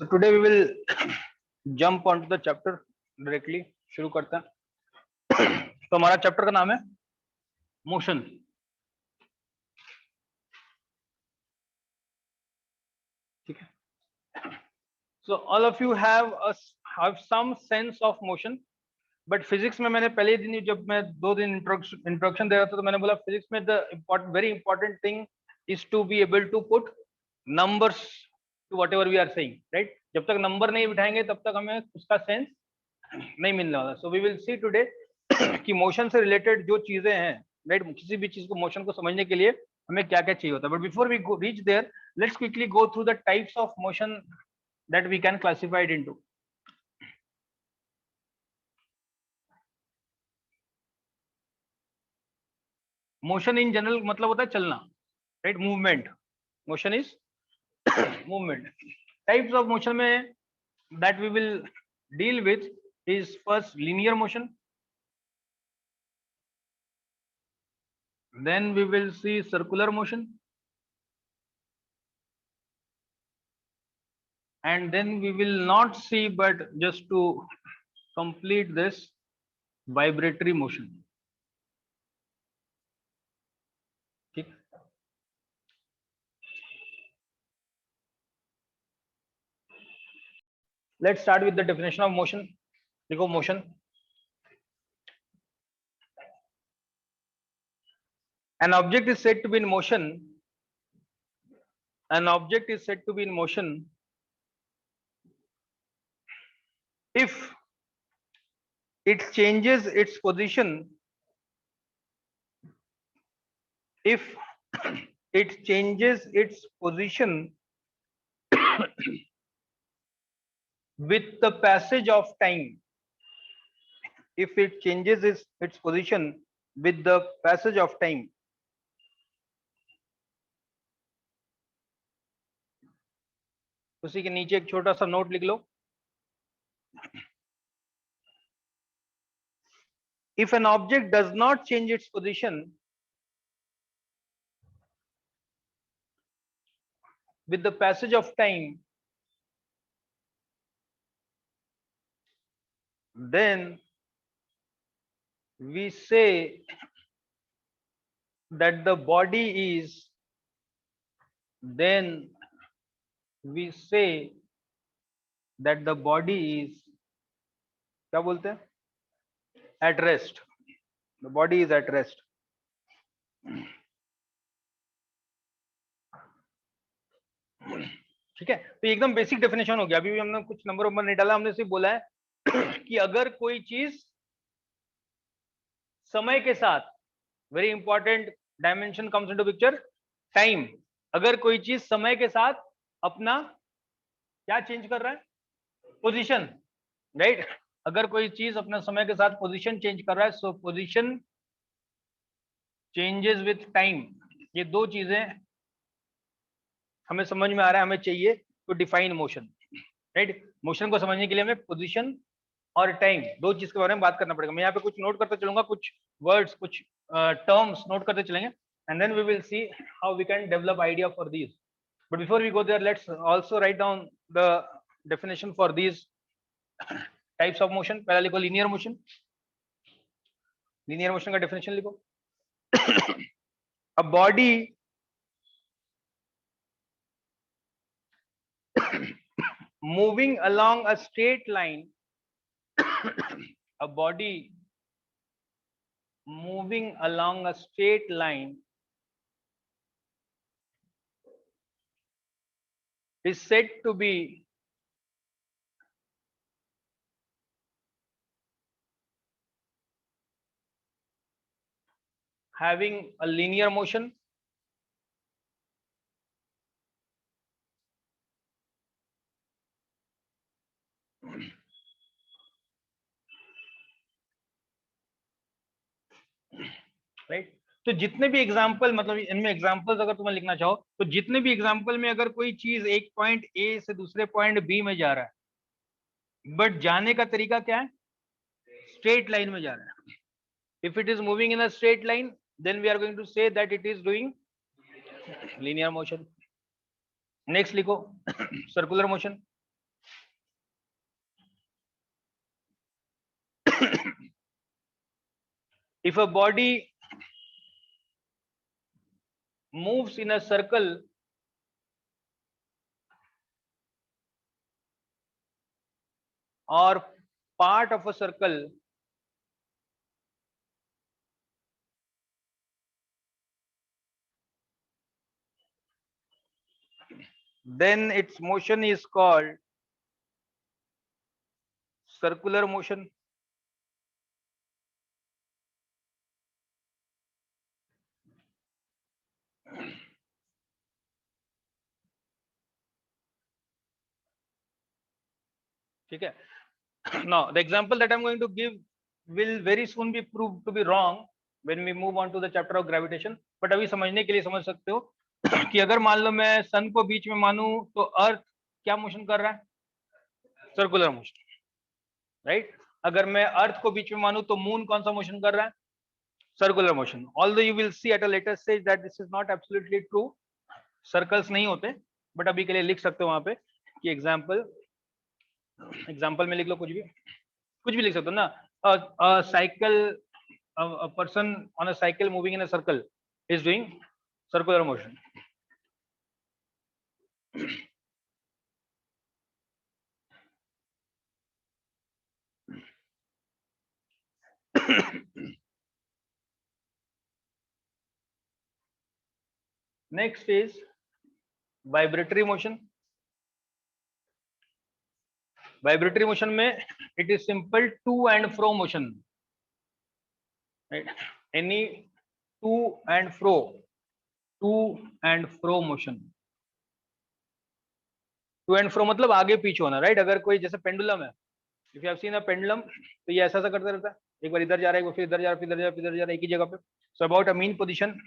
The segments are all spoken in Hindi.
So today we will jump onto the chapter directly. शुरू करते हैं. तो हमारा चैप्टर का नाम है मोशन. ठीक है. So all of you have some sense of motion, but physics में मैंने पहले दिन जब मैं 2 दिन इंट्रोडक्शन दे रहा था तो मैंने बोला फिजिक्स में the very important thing is to be able to put numbers to whatever we are saying, right? जब तक नंबर नहीं बिठाएंगे तब तक हमें उसका सेंस नहीं मिलने वाला. So we will see today कि मोशन से रिलेटेड जो चीजें हैं, राइट, किसी भी चीज को मोशन को समझने के लिए हमें क्या क्या चाहिए होता है. But before we reach there, let's quickly go through the types of motion that we can classified into. Motion in general मतलब होता है चलना, right, movement. Motion is movement. Types of motion में that we will deal with is first linear motion, then we will see circular motion, and then we will not see, but just to complete this, vibratory motion. ठीक. Let's start with the definition of motion. देखो motion, an object is said to be in motion. An object is said to be in motion if it changes its position. If it changes its position with the passage of time. If it changes its position with the passage of time. उसी के नीचे एक छोटा सा नोट लिख लो. If an object does not change its position with the passage of time, then we say that the body is, then we say that the body is, क्या बोलते हैं, at rest. The body is at rest. ठीक है. तो एकदम बेसिक डेफिनेशन हो गया. अभी भी हमने कुछ नंबर नहीं डाला, हमने सिर्फ बोला है कि अगर कोई चीज समय के साथ, very important dimension comes into picture, time. अगर कोई चीज समय के साथ अपना क्या चेंज कर रहा है, पोजीशन, राइट. अगर कोई चीज अपना समय के साथ पोजीशन चेंज कर रहा है, सो पोजीशन चेंजेस विथ टाइम. ये दो चीजें हमें समझ में आ रहा है, हमें चाहिए to define motion, right. Motion को समझने के लिए हमें पोजीशन और टाइम, दो चीज के बारे में बात करना पड़ेगा. मैं यहाँ पे कुछ नोट करते चलूंगा, कुछ वर्ड्स, कुछ टर्म्स नोट करते चलेंगे, and then we will see how we can develop idea for these. But before we go there, let's also write down the definition for these types of motion. पहला लिखो लीनियर मोशन. लीनियर मोशन का डेफिनेशन लिखो. A body moving along a straight line, a body moving along a straight line is said to be having a linear motion. Right. तो जितने भी एग्जाम्पल, मतलब इनमें एग्जाम्पल्स अगर तुम्हें लिखना चाहो तो जितने भी एग्जाम्पल में अगर कोई चीज एक पॉइंट ए से दूसरे पॉइंट बी में जा रहा है, बट जाने का तरीका क्या है, स्ट्रेट लाइन में जा रहा है. If it is moving in a straight line, then we are going to say that it is doing linear motion. Next लिखो circular motion. if a body moves in a circle or part of a circle, then its motion is called circular motion. ठीक है. Now the example that I'm going to give will very soon be proved to be wrong when we move on to the chapter of gravitation, but अभी समझने के लिए समझ सकते हो कि अगर मान लो मैं सन को बीच में मानूं तो अर्थ क्या मोशन कर रहा है? Circular motion, right. अगर मैं अर्थ को बीच में मानूं तो मून कौन सा मोशन कर रहा है? Circular motion. Although you will see at a later stage that this is not absolutely true, circles नहीं होते, बट अभी के लिए लिख सकते हो वहां पे कि एग्जाम्पल में लिख लो, कुछ भी लिख सकते हो ना. Cycle, a person on a cycle moving in a circle is doing circular motion. Next is vibratory motion. Vibratory motion में it is simple to and fro motion, right? Any to and fro motion. To and fro मतलब आगे पीछे होना, राइट. अगर कोई जैसे पेंडुलम है, if you have seen a pendulum, तो ये ऐसा करता रहता है, एक बार इधर जा रहा है, फिर इधर जा रहा है, फिर इधर जा रहा है, फिर इधर जा रहा है, एक ही जगह पे. So about a mean position,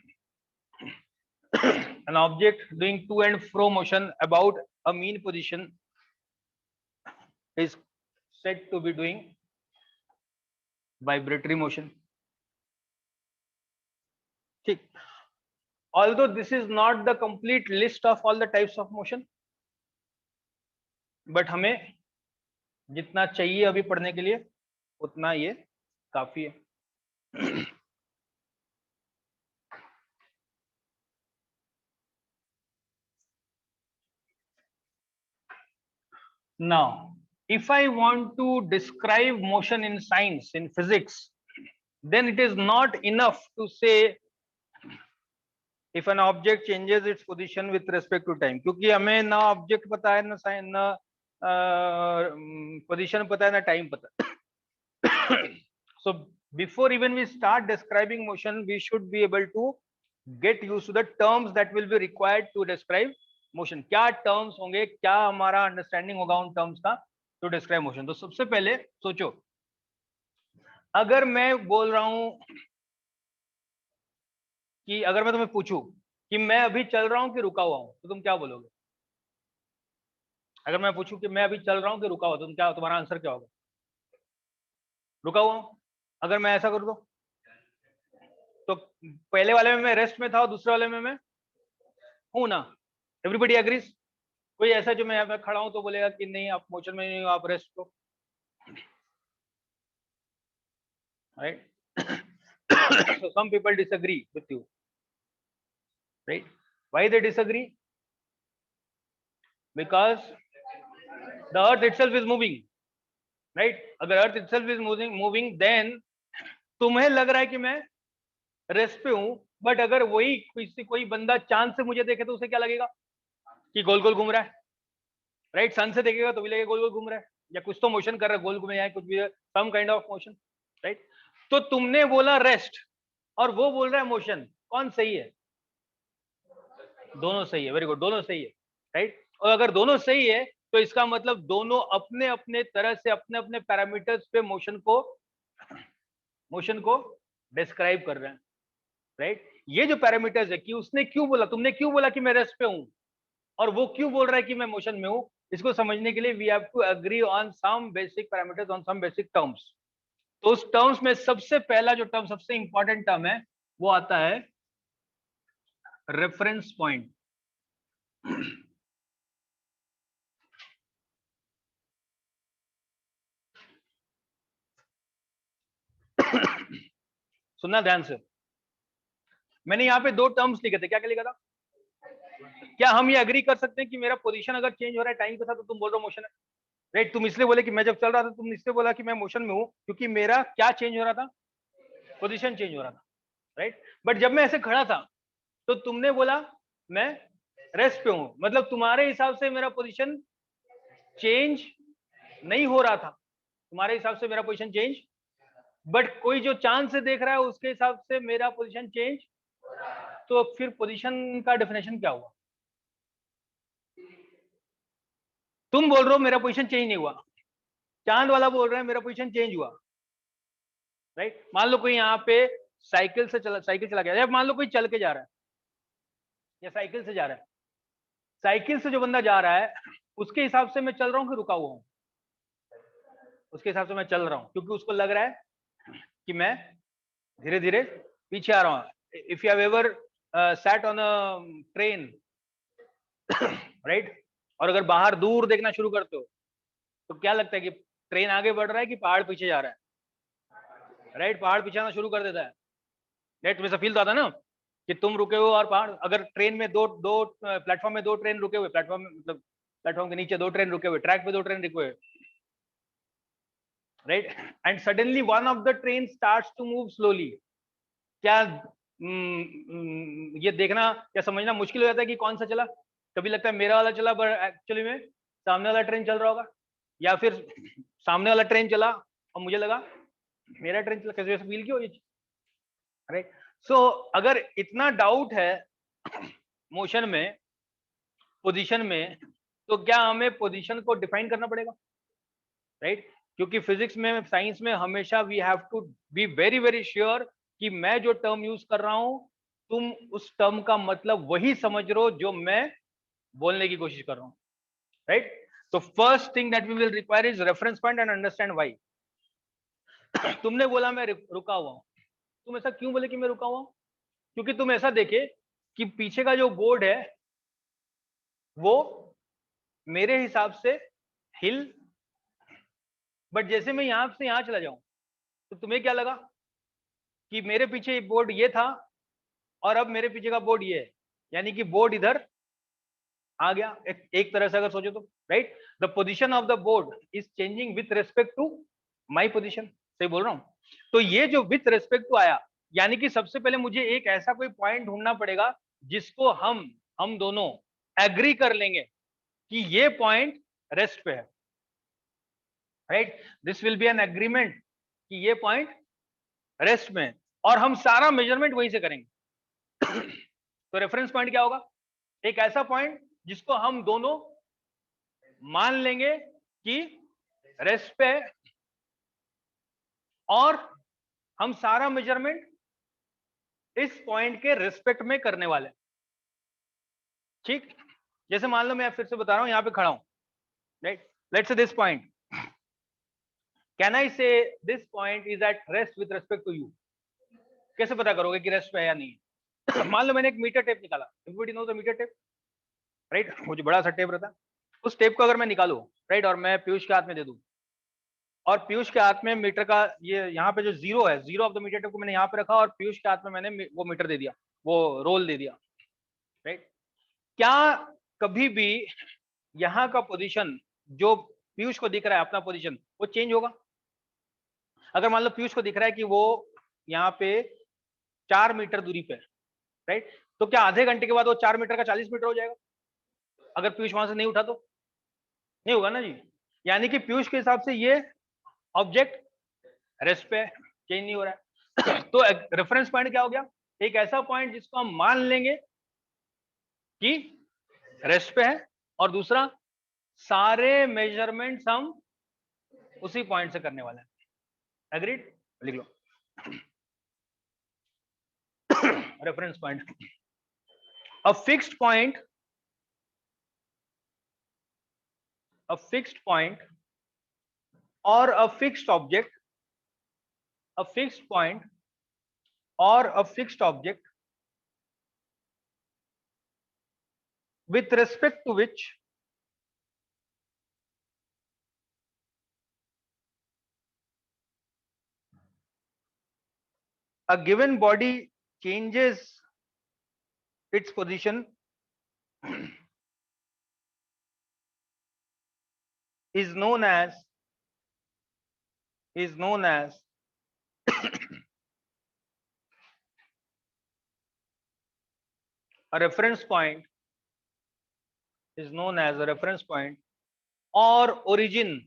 an object doing to and fro motion about a mean position is said to be doing vibratory motion. ठीक. Although this is not the complete list of all the types of motion, but हमें जितना चाहिए अभी पढ़ने के लिए उतना ये काफी है. Now, if I want to describe motion in science, in physics, then it is not enough to say if an object changes its position with respect to time, क्योंकि हमें ना ऑब्जेक्ट पता है, ना साइन, ना पोजीशन पता है, ना टाइम पता है. So before even we start describing motion, we should be able to get used to the terms that will be required to describe motion. क्या टर्म्स होंगे, क्या हमारा अंडरस्टैंडिंग होगा उन टर्म्स का टू डिस्क्राइब मोशन. तो सबसे पहले सोचो, अगर मैं बोल रहा हूं कि अगर मैं तुम्हें पूछूं कि मैं अभी चल रहा हूं कि रुका हुआ हूं, तो तुम क्या बोलोगे? अगर मैं पूछूं कि मैं अभी चल रहा हूं कि रुका हुआ, तुम क्या, तुम्हारा आंसर क्या होगा? रुका हुआ हूं. अगर मैं ऐसा कर दूं तो पहले वाले में मैं रेस्ट में था और दूसरे वाले में मैं हूं ना. Everybody agrees. कोई ऐसा जो मैं यहाँ पे खड़ा हूं तो बोलेगा कि नहीं आप मोशन में नहीं हो, आप रेस्ट को, right. So some people disagree with you, right? Why they disagree? Because the earth itself is moving, right? अगर earth itself is moving, then तुम्हें लग रहा है कि मैं रेस्ट पे हूं, बट अगर वही कोई बंदा चांद से मुझे देखे तो उसे क्या लगेगा कि गोल गोल घूम रहा है, राइट. सन से देखेगा तो भी लगेगा गोल गोल घूम रहा है, या कुछ तो मोशन कर रहा है, गोल घूमे या कुछ भी, some kind of motion, right. तो तुमने बोला रेस्ट और वो बोल रहा है मोशन, कौन सही है? दोनों सही है. वेरी गुड, दोनों सही है, राइट. और अगर दोनों सही है तो इसका मतलब दोनों अपने अपने तरह से अपने अपने पैरामीटर्स पे मोशन को डिस्क्राइब कर रहे हैं, राइट. ये जो पैरामीटर्स है कि उसने क्यों बोला, तुमने क्यों बोला कि मैं रेस्ट पे हूं, और वो क्यों बोल रहा है कि मैं मोशन में हूं, इसको समझने के लिए we have to agree on some basic parameters, on some basic terms. तो उस टर्म्स में सबसे पहला जो टर्म, सबसे इंपॉर्टेंट टर्म है, वो आता है रेफरेंस पॉइंट. सुनना ध्यान से, मैंने यहाँ पे दो टर्म्स लिखे थे, क्या क्या लिखा था? क्या हम ये एग्री कर सकते हैं कि मेरा पोजीशन अगर चेंज हो रहा है टाइम के साथ तो तुम बोल रहे हो मोशन है, राइट? तुम इसलिए बोले कि मैं जब चल रहा था तुम इसलिए बोला कि मैं मोशन में हूँ क्योंकि मेरा क्या चेंज हो रहा था? पोजीशन चेंज हो रहा था, राइट? बट जब मैं ऐसे खड़ा था तो तुमने बोला मैं रेस्ट पे हूं, मतलब तुम्हारे हिसाब से मेरा पोजीशन चेंज नहीं हो रहा था, तुम्हारे हिसाब से मेरा पोजीशन चेंज, बट कोई जो चांद से देख रहा है उसके हिसाब से मेरा पोजीशन चेंज, तो फिर पोजीशन का डेफिनेशन क्या हुआ? तुम बोल रहे हो मेरा पोजीशन चेंज नहीं हुआ, चांद वाला बोल रहा है मेरा पोजीशन चेंज हुआ, राइट? मान लो कोई यहाँ पे साइकिल चला गया, या मान लो कोई चल के जा रहा है या साइकिल से जा रहा है, साइकिल से जो बंदा जा रहा है उसके हिसाब से मैं चल रहा हूँ कि रुका हुआ हूँ? उसके हिसाब से मैं चल रहा हूँ क्योंकि उसको लग रहा है कि मैं धीरे धीरे पीछे आ रहा हूँ। If you have ever sat on a train, right, और अगर बाहर दूर देखना शुरू करते हो तो क्या लगता है कि ट्रेन आगे बढ़ रहा है कि पहाड़ पीछे जा रहा है? राइट, पहाड़ पीछे आना शुरू कर देता है, राइट? तुम्हें फील तो आता ना कि तुम रुके हो और पहाड़, अगर ट्रेन में दो दो प्लेटफॉर्म में दो ट्रेन रुके हुए, प्लेटफॉर्म मतलब प्लेटफॉर्म के नीचे दो ट्रेन रुके हुए, ट्रैक पे दो ट्रेन रुके हुए, right, and suddenly one of the train starts to move slowly, क्या ये देखना या समझना मुश्किल हो जाता है कि कौन सा चला? कभी लगता है मेरा वाला चला पर एक्चुअली में सामने वाला ट्रेन चल रहा होगा, या फिर सामने वाला ट्रेन चला और मुझे लगा मेरा ट्रेन चला, कैसे फील किया ये, राइट? सो अगर इतना डाउट है मोशन में, पोजीशन में, तो क्या हमें पोजीशन को डिफाइन करना पड़ेगा, राइट? क्योंकि फिजिक्स में, साइंस में हमेशा we have to be very very sure कि मैं जो टर्म यूज कर रहा हूं तुम उस टर्म का मतलब वही समझ रहे हो जो मैं बोलने की कोशिश कर रहा हूं, राइट? तो first thing that we will require is reference point and understand why. तुमने बोला मैं रुका हुआ हूं, तुम ऐसा क्यों बोले कि मैं रुका हुआ हूं? क्योंकि तुम ऐसा देखे कि पीछे का जो बोर्ड है वो मेरे हिसाब से हिल, बट जैसे मैं यहां से यहां चला जाऊं तो तुम्हें क्या लगा कि मेरे पीछे बोर्ड ये था और अब मेरे पीछे का बोर्ड ये है, यानी कि बोर्ड इधर आ गया। एक तरह से अगर सोचो तो, right, the position of the board is changing with respect to my position, सही बोल रहा हूं? तो ये जो विथ रेस्पेक्ट टू आया, यानी कि सबसे पहले मुझे एक ऐसा कोई पॉइंट ढूंढना पड़ेगा जिसको हम दोनों एग्री कर लेंगे कि ये पॉइंट रेस्ट पे है, right? This will be an agreement कि ये पॉइंट रेस्ट में है और हम सारा मेजरमेंट वहीं से करेंगे। तो रेफरेंस पॉइंट क्या होगा? एक ऐसा पॉइंट जिसको हम दोनों मान लेंगे कि रेस्ट पे है और हम सारा मेजरमेंट इस पॉइंट के रिस्पेक्ट में करने वाले, ठीक? जैसे मान लो मैं फिर से बता रहा हूं, यहां पे खड़ा हूं, right? Let's say this point, can I say this point is at rest with respect to you? कैसे पता करोगे कि रेस्ट पे है या नहीं? मान लो मैंने एक मीटर टेप निकाला, everybody knows the metre tape, right? वो जो बड़ा सा टेप रहता है, उस टेप को अगर मैं निकालू, राइट, और मैं पीयूष के हाथ में दे दूं, और पीयूष के हाथ में मीटर का ये यहाँ पे जो जीरो है, zero of the metre tape को मैंने यहाँ पे रखा और पीयूष के हाथ में मैंने वो मीटर दे दिया, वो रोल दे दिया, राइट? क्या कभी भी यहाँ का पोजीशन जो पीयूष को दिख रहा है अपना पोजीशन, वो चेंज होगा? अगर मान लो पीयूष को दिख रहा है कि वो यहाँ पे 4 मीटर दूरी पे, राइट, तो क्या आधे घंटे के बाद वो 4 मीटर का 40 मीटर हो जाएगा अगर पीयूष वहां से नहीं उठा तो? नहीं होगा ना जी। यानी कि पीयूष के हिसाब से ये ऑब्जेक्ट रेस्ट पे चेंज नहीं हो रहा है। तो रेफरेंस पॉइंट क्या हो गया? एक ऐसा पॉइंट जिसको हम मान लेंगे कि रेस्ट पे है, और दूसरा सारे मेजरमेंट्स हम उसी पॉइंट से करने वाले हैं। एग्रीड? लिख लो reference point, a fixed point, a fixed point or a fixed object, a fixed point or a fixed object with respect to which a given body changes its position is known as a reference point, is known as a reference point or origin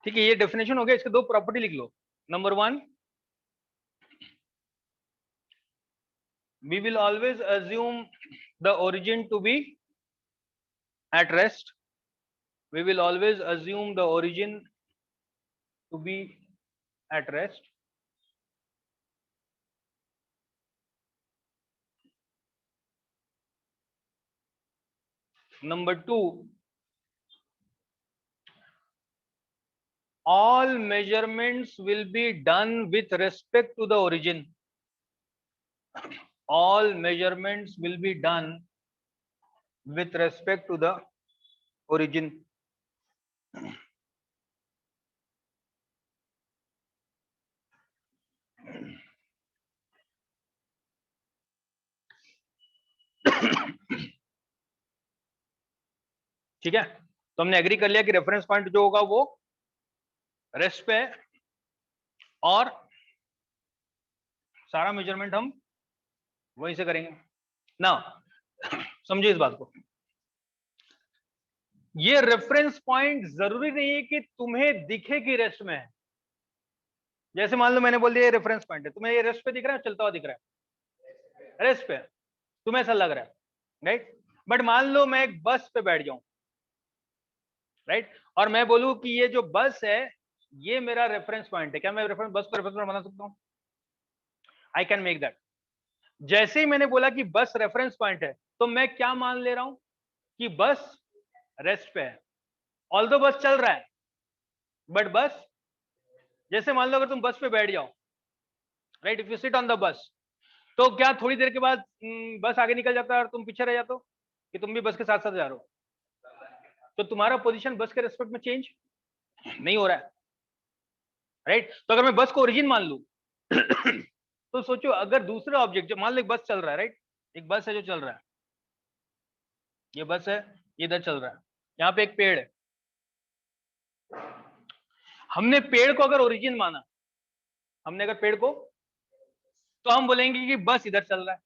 ठीक है। ये डेफिनेशन हो गया। इसके दो प्रॉपर्टी लिख लो। Number 1, we will always assume the origin to be at rest. We will always assume the origin to be at rest. Number 2, all measurements will be done with respect to the origin. All measurements will be done with respect to the origin. ठीक है, तो हमने एग्री कर लिया कि रेफरेंस पॉइंट जो होगा वो रेस्ट पे है और सारा मेजरमेंट हम वहीं से करेंगे ना। समझिए इस बात को, ये रेफरेंस पॉइंट जरूरी नहीं है कि तुम्हें दिखे कि रेस्ट में है। जैसे मान लो मैंने बोल दिया ये रेफरेंस पॉइंट है, तुम्हें ये रेस्ट पे दिख रहा है, चलता हुआ दिख रहा है, रेस्ट पे तुम्हें ऐसा लग रहा है, राइट। बट मान लो मैं एक बस पे बैठ जाऊं, राइट, और मैं बोलूं कि ये जो बस है ये मेरा रेफरेंस पॉइंट है, क्या मैं रेफरेंस बस को रेफरेंस पॉइंट बना सकता हूं? I can make that. जैसे ही मैंने बोला कि बस रेफरेंस पॉइंट है, तो मैं क्या मान ले रहा हूं कि बस रेस्ट पे है। ऑल्दो बस चल रहा है, बट बस, जैसे मान लो अगर तुम बस पे बैठ जाओ, right, if you sit on the bus, तो क्या थोड़ी देर के बाद बस आगे निकल जाता है और तुम पीछे रह जाते हो कि तुम भी बस के साथ साथ जा रहे हो? तो तुम्हारा पोजीशन बस के रेस्पेक्ट में चेंज नहीं हो रहा है, राइट। तो अगर मैं बस को ओरिजिन मान लूं तो सोचो अगर दूसरा ऑब्जेक्ट, जो मान लो एक बस चल रहा है, राइट, एक बस है जो चल रहा है, ये बस है, ये इधर चल रहा है, यहाँ पे एक पेड़ है। हमने पेड़ को अगर ओरिजिन माना, हमने अगर पेड़ को, तो हम बोलेंगे कि बस इधर चल रहा है।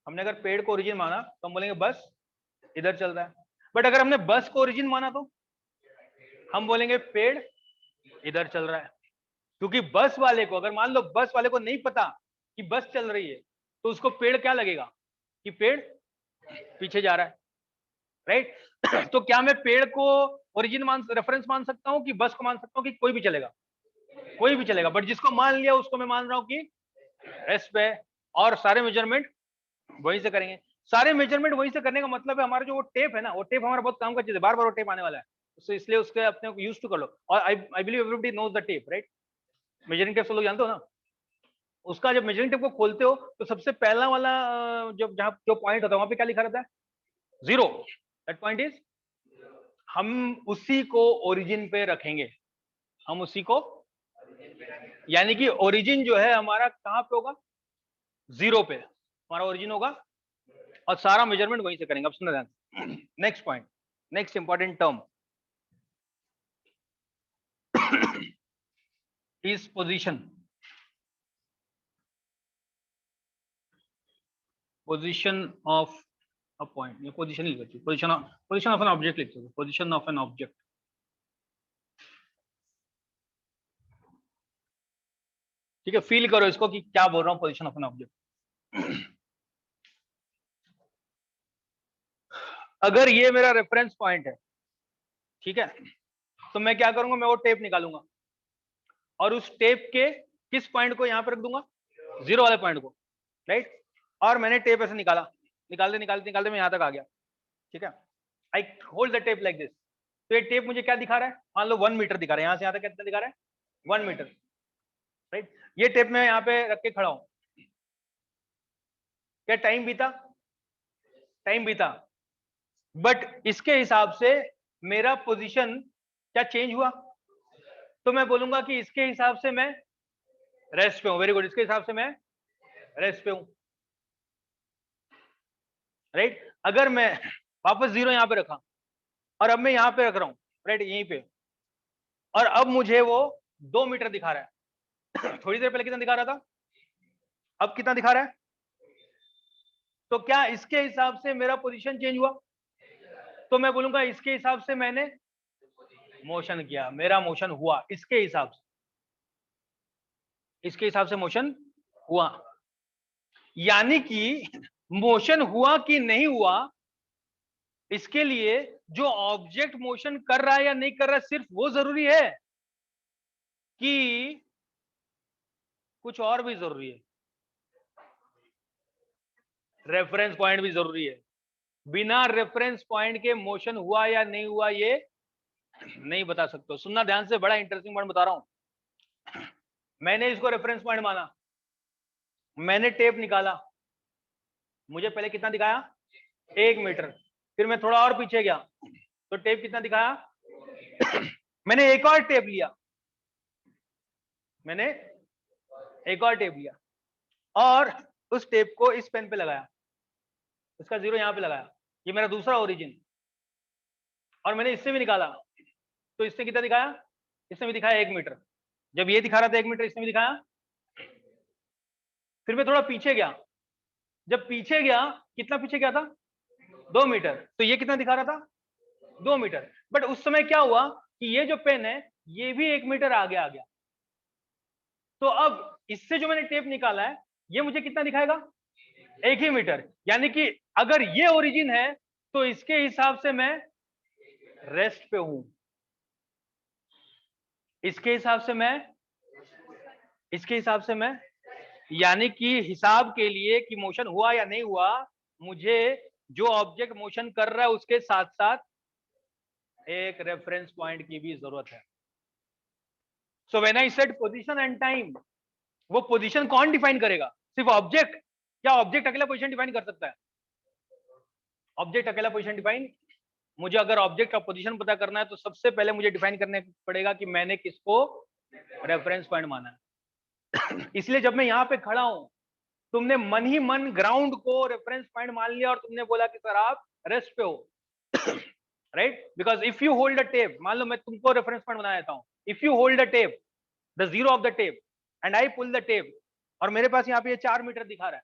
हमने अगर पेड़ को ओरिजिन माना तो हम बोलेंगे बस इधर चल रहा है। बट अगर हमने बस को ओरिजिन माना तो हम बोलेंगे पेड़ इधर चल रहा है। क्योंकि बस वाले को, अगर मान लो बस वाले को नहीं पता कि बस चल रही है, तो उसको पेड़ क्या लगेगा कि पेड़ पीछे जा रहा है, राइट। तो क्या मैं पेड़ को ओरिजिन रेफरेंस मान सकता हूं कि बस को मान सकता हूं कि कोई भी चलेगा? कोई भी चलेगा, बट जिसको मान लिया उसको मैं मान रहा हूं कि रेस्ट पे है, और सारे मेजरमेंट वहीं से करेंगे। सारे मेजरमेंट वहीं से करने का मतलब है हमारा जो वो टेप है ना, वो टेप हमारा बहुत काम का चीज है, बार बार वो टेप आने वाला है, तो इसलिए उसके अपने को यूज टू कर लो। और I believe everybody knows the tape, right. Measuring tape सब लोग जानते हो ना। उसका जब मेजरिंग टेप को खोलते हो तो सबसे पहला वाला जब जहां जो पॉइंट होता है वहां पे क्या लिखा रहता है? 0। दैट पॉइंट इज, हम उसी को ओरिजिन पे रखेंगे, हम उसी को, यानी कि ओरिजिन जो है हमारा कहां पे होगा? 0 पे हमारा ओरिजिन होगा, और सारा मेजरमेंट वहीं से करेंगे। अब सुनो ध्यान, next point, next important term is position. Position of a point, ये पोजीशन लिख दो, पोजीशन ऑफ एन ऑब्जेक्ट लिख दो, पोजीशन ऑफ एन ऑब्जेक्ट। ठीक है, फील करो इसको कि क्या बोल रहा हूं, पोजीशन ऑफ एन ऑब्जेक्ट। अगर ये मेरा रेफरेंस पॉइंट है, ठीक है, तो मैं क्या करूंगा, मैं वो टेप निकालूंगा और उस टेप के किस पॉइंट को यहां पर रख दूंगा? 0 वाले पॉइंट को, राइट। और मैंने टेप ऐसे निकाला, निकालते निकालते निकालते मैं यहां तक आ गया, ठीक है। I hold the tape like this. तो ये टेप मुझे क्या दिखा रहा है? मान लो 1 मीटर दिखा रहा है, यहां से यहां तक कितना दिखा रहा है? 1 मीटर, राइट। ये टेप मैं यहाँ पे रख के खड़ा हूं, क्या टाइम बीता? टाइम बीता, बट इसके हिसाब से मेरा पोजीशन क्या चेंज हुआ, तो मैं बोलूंगा कि इसके हिसाब से मैं रेस्ट पे हूं। वेरी गुड, इसके हिसाब से मैं रेस्ट पे हूं, राइट। अगर मैं वापस 0 यहां पे रखा और अब मैं यहां पे रख रहा हूं, राइट, यहीं पे, और अब मुझे वो 2 मीटर दिखा रहा है थोड़ी देर पहले कितना दिखा रहा था, अब कितना दिखा रहा है, तो क्या इसके हिसाब से मेरा पोजीशन चेंज हुआ, तो मैं बोलूंगा इसके हिसाब से मैंने मोशन किया, मेरा मोशन हुआ इसके हिसाब से, इसके हिसाब से मोशन हुआ। यानी कि मोशन हुआ कि नहीं हुआ, इसके लिए जो ऑब्जेक्ट मोशन कर रहा है या नहीं कर रहा है सिर्फ वो जरूरी है कि कुछ और भी जरूरी है, रेफरेंस पॉइंट भी जरूरी है। बिना रेफरेंस पॉइंट के मोशन हुआ या नहीं हुआ ये नहीं बता सकते। सुनना ध्यान से, बड़ा इंटरेस्टिंग पॉइंट बता रहा हूं। मैंने इसको रेफरेंस पॉइंट माना, मैंने टेप निकाला, मुझे पहले कितना दिखाया 1 मीटर, फिर मैं थोड़ा और पीछे गया तो टेप कितना दिखाया मैंने एक और टेप लिया, मैंने एक और टेप लिया और उस टेप को इस पेन पे लगाया, इसका 0 यहां पे लगाया, ये मेरा दूसरा ओरिजिन, और मैंने इससे भी निकाला, तो इसने कितना दिखाया, इसने भी दिखाया 1 मीटर। जब ये दिखा रहा था 1 मीटर, इसने भी दिखाया। फिर मैं थोड़ा पीछे गया, जब पीछे गया, कितना पीछे गया था 2 मीटर, तो ये कितना दिखा रहा था 2 मीटर। बट उस समय क्या हुआ कि ये जो पेन है ये भी 1 मीटर आगे आ गया, तो अब इससे जो मैंने टेप निकाला है ये मुझे कितना दिखाएगा 1 ही मीटर। यानी कि अगर ये ओरिजिन है तो इसके हिसाब से मैं रेस्ट पे हूं, इसके हिसाब से मैं, इसके हिसाब से मैं, यानी कि हिसाब के लिए कि मोशन हुआ या नहीं हुआ, मुझे जो ऑब्जेक्ट मोशन कर रहा है उसके साथ साथ एक रेफरेंस पॉइंट की भी जरूरत है। So when I said position and time, वो पोजीशन कौन डिफाइन करेगा, सिर्फ ऑब्जेक्ट? क्या ऑब्जेक्ट अकेला पोजीशन डिफाइन कर सकता है? ऑब्जेक्ट अकेला पोजीशन डिफाइन, मुझे अगर ऑब्जेक्ट का पोजीशन पता करना है तो सबसे पहले मुझे डिफाइन करने पड़ेगा कि मैंने किसको रेफरेंस पॉइंट माना है इसलिए जब मैं यहां पे खड़ा हूं, तुमने मन ही मन ग्राउंड को रेफरेंस पॉइंट मान लिया और तुमने बोला कि सर आप रेस्ट पे हो right, because if you hold a tape, मान लो मैं तुमको रेफरेंस पॉइंट बना देता हूं, if you hold a tape, the 0 of the tape and I pull the tape, और मेरे पास यहाँ पे ये 4 मीटर दिखा रहा है,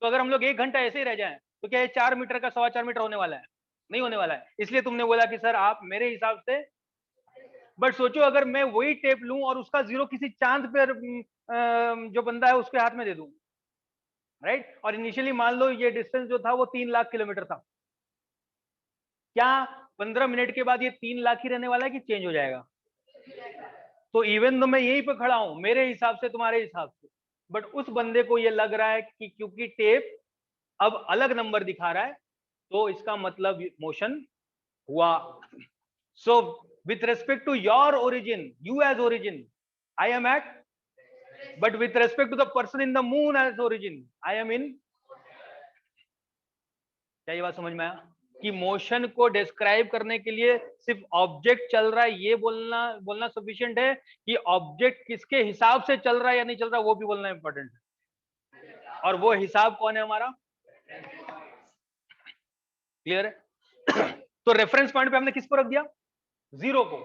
तो अगर हम लोग 1 घंटा ऐसे ही रह जाए तो क्या ये 4 मीटर का 4.25 मीटर होने वाला है? नहीं होने वाला है। इसलिए तुमने बोला कि सर आप मेरे हिसाब से, बट सोचो अगर मैं वही टेप लूं और उसका 0 किसी चांद पर जो बंदा है उसके हाथ में दे दूं, राइट, और इनिशियली मान लो ये डिस्टेंस जो था वो 3 लाख किलोमीटर था, क्या 15 मिनट के बाद ये 3 लाख ही रहने वाला है कि चेंज हो जाएगा? तो इवन तो मैं यहीं पे खड़ा हूं मेरे हिसाब से तुम्हारे हिसाब से, बट उस बंदे को ये लग रहा है कि क्योंकि टेप अब अलग नंबर दिखा रहा है तो इसका मतलब मोशन हुआ। So with respect to your origin, you as origin, I am at, but with respect to the person in the moon as origin, I am in. क्या ये बात समझ में आया कि मोशन को डिस्क्राइब करने के लिए सिर्फ ऑब्जेक्ट चल रहा है ये बोलना सफिशिएंट है, कि ऑब्जेक्ट किसके हिसाब से चल रहा है या नहीं चल रहा वो भी बोलना इंपॉर्टेंट है, और वो हिसाब कौन है हमारा? क्लियर है तो रेफरेंस पॉइंट पे हमने किसको रख दिया? 0 को।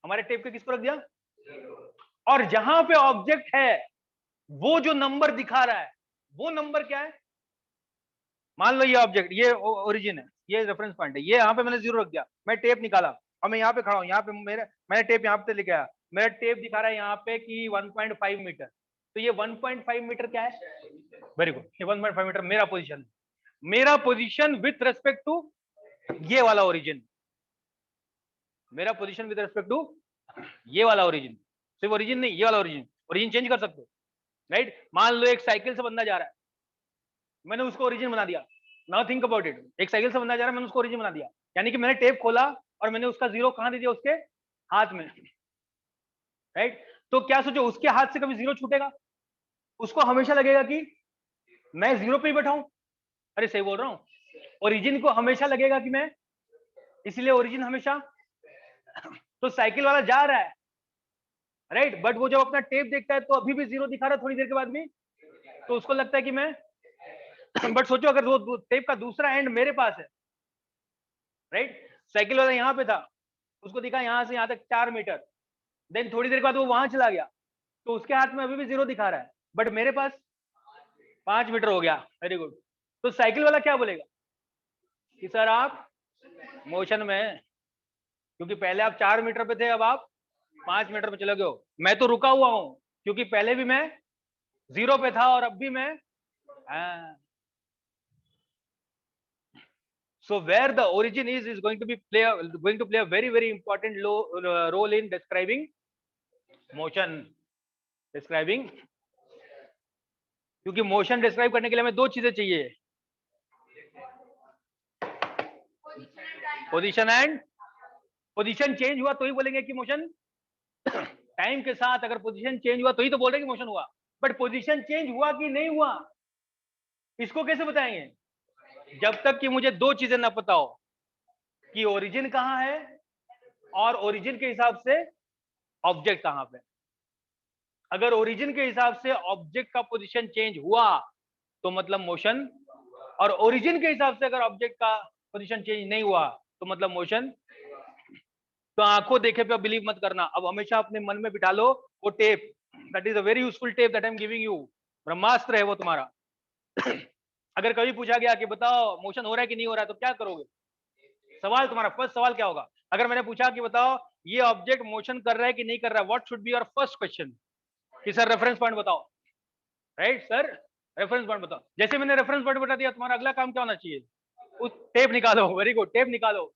हमारे टेप पे किसको रख दिया? और जहां पे ऑब्जेक्ट है वो जो नंबर दिखा रहा है वो नंबर क्या है? मान लो ये ऑब्जेक्ट, ये ओरिजिन है, ये रेफरेंस पॉइंट है, ये यहाँ पे मैंने 0 रख दिया, मैं टेप निकाला और मैं यहाँ पे खड़ा हूँ, यहाँ पे मैंने टेप यहाँ पे लेके आया, मेरा टेप दिखा रहा है यहाँ पे कि 1.5 मीटर, तो ये 1.5 मीटर क्या है? वेरी गुड, ये 1.5 मीटर मेरा पोजीशन है, मेरा पोजीशन विथ रेस्पेक्ट टू ये वाला ओरिजिन, मेरा पोजीशन विथ रेस्पेक्ट टू ये वाला ओरिजिन, सिर्फ ओरिजिन नहीं, ये वाला ओरिजिन, ओरिजिन चेंज कर सकते हो, राइट। मान लो एक साइकिल से बंदा जा रहा है, मैंने उसको ओरिजिन बना दिया, नाउ थिंक अबाउट इट, एक साइकिल से बंदा जा रहा है, मैंने उसको ओरिजिन बना दिया, यानी कि मैंने टेप खोला और मैंने उसका 0 कहां दे दिया? उसके हाथ में, राइट। तो क्या सोचो उसके हाथ से कभी 0 छूटेगा? उसको हमेशा लगेगा कि मैं 0 पे ही बैठा हूं। अरे सही बोल रहा हूं, ओरिजिन को हमेशा लगेगा कि मैं इसलिए ओरिजिन हमेशा, तो साइकिल वाला जा रहा है राइट, बट वो जब अपना टेप देखता है तो अभी भी 0 दिखा रहा है थोड़ी देर के बाद भी, तो उसको लगता है कि मैं बट सोचो अगर वो टेप का दूसरा एंड मेरे पास है राइट, साइकिल वाला यहाँ पे था, उसको दिखा यहाँ से यहाँ तक 4 मीटर, देन थोड़ी देर के बाद वो वहां चला गया, तो उसके हाथ में अभी भी 0 दिखा रहा है, बट मेरे पास 5 मीटर हो गया, वेरी गुड। तो साइकिल वाला क्या बोलेगा कि सर आप मोशन में हैं, क्योंकि पहले आप 4 मीटर पे थे, अब आप 5 मीटर पे चले गए हो, मैं तो रुका हुआ हूं क्योंकि पहले भी मैं 0 पे था और अब भी मैं, so where the origin is going to play a very very important role in describing motion, describing, क्योंकि मोशन डिस्क्राइब करने के लिए हमें दो चीजें चाहिए, पोजीशन एंड, पोजीशन चेंज हुआ तो ही बोलेंगे कि मोशन, टाइम के साथ अगर पोजीशन चेंज हुआ तो ही तो बोल रहे कि मोशन हुआ, बट पोजीशन चेंज हुआ कि नहीं हुआ इसको कैसे बताएंगे, जब तक कि मुझे दो चीजें ना पता हो कि ओरिजिन कहां है और ओरिजिन के हिसाब से ऑब्जेक्ट कहां पे। अगर ओरिजिन के हिसाब से ऑब्जेक्ट का पोजीशन चेंज हुआ तो मतलब मोशन, और ओरिजिन के हिसाब से अगर ऑब्जेक्ट का पोजीशन चेंज नहीं हुआ तो मतलब मोशन। तो आंखों देखे पे बिलीव मत करना, अब हमेशा अपने मन में बिठा लो वो tape, that is a very useful tape that I am giving you, ब्रह्मास्त्र है वो तुम्हारा। अगर कभी पूछा गया कि बताओ मोशन हो रहा है कि नहीं हो रहा है तो क्या करोगे, सवाल तुम्हारा फर्स्ट सवाल क्या होगा, अगर मैंने पूछा कि बताओ ये ऑब्जेक्ट मोशन कर रहा है कि नहीं कर रहा है, what should be your first question, कि सर रेफरेंस पॉइंट बताओ, राइट सर रेफरेंस पॉइंट बताओ, जैसे मैंने रेफरेंस पॉइंट बता दिया तुम्हारा अगला काम क्या होना चाहिए, उस टेप निकालो, वेरी गुड, टेप निकालो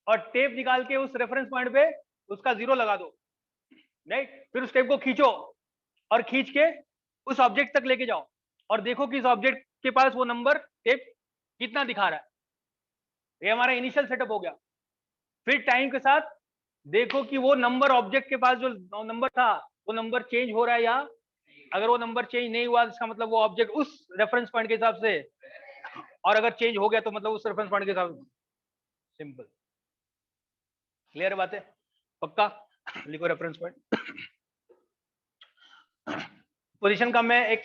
और टेप निकाल के उस रेफरेंस पॉइंट पे उसका 0 लगा दो, राइट, फिर उस टेप को खींचो और खींच के उस ऑब्जेक्ट तक लेके जाओ और देखो कि इस ऑब्जेक्ट के पास वो नंबर टेप कितना दिखा रहा है, ये हमारा इनिशियल सेटअप हो गया। फिर टाइम के साथ देखो कि वो नंबर ऑब्जेक्ट के पास जो नंबर था वो नंबर चेंज हो रहा है, या अगर वो नंबर चेंज नहीं हुआ इसका मतलब वो ऑब्जेक्ट उस रेफरेंस पॉइंट के हिसाब से, और अगर चेंज हो गया तो मतलब उस रेफरेंस पॉइंट के हिसाब से। सिंपल, क्लियर बात है, पक्का, लिखो रेफरेंस पॉइंट। पोजीशन का मैं एक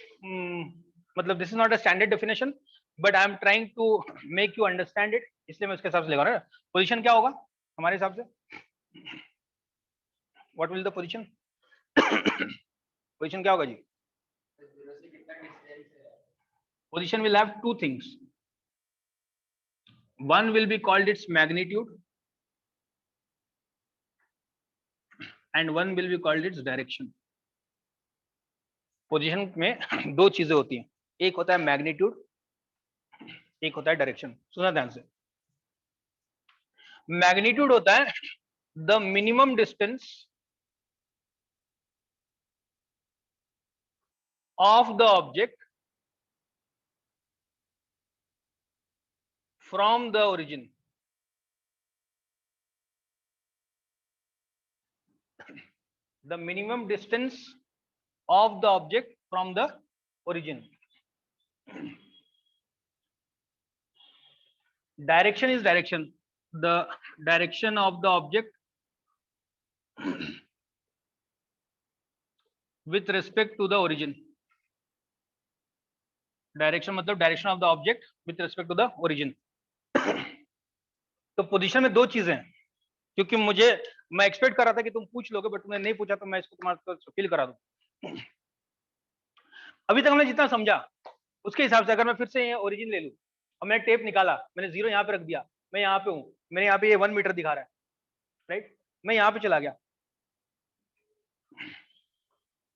मतलब this is not a standard definition but I am trying to make you understand it, इसलिए मैं उसके हिसाब से लिखा रहा हूं। पोजीशन क्या होगा हमारे हिसाब से, what will the position, position क्या होगा जी, position will have two things, one will be called its magnitude and one will be called its direction। Position में दो चीजें होती हैं, एक होता है मैग्नीट्यूड, एक होता है डायरेक्शन। सुना ध्यान से, मैग्नीट्यूड होता है the minimum distance of the object from the origin, the minimum distance of the object from the origin। Direction is direction, the direction of the object with respect to the origin। Direction मतलब direction of the object with respect to the origin. तो पोजीशन में दो चीजें हैं, क्योंकि मुझे मैं एक्सपेक्ट कर रहा था कि तुम पूछ लोगे बट तुमने नहीं पूछा तो मैं इसको तुम्हारे फील करा दूं। अभी तक हमने जितना समझा उसके हिसाब से अगर मैं फिर से ये ओरिजिन ले लूं और मैंने टेप निकाला, मैंने 0 यहाँ पे रख दिया, मैं यहाँ पे हूँ, मैंने यहाँ पे ये 1 मीटर दिखा रहा है, राइट, मैं यहाँ पे चला गया,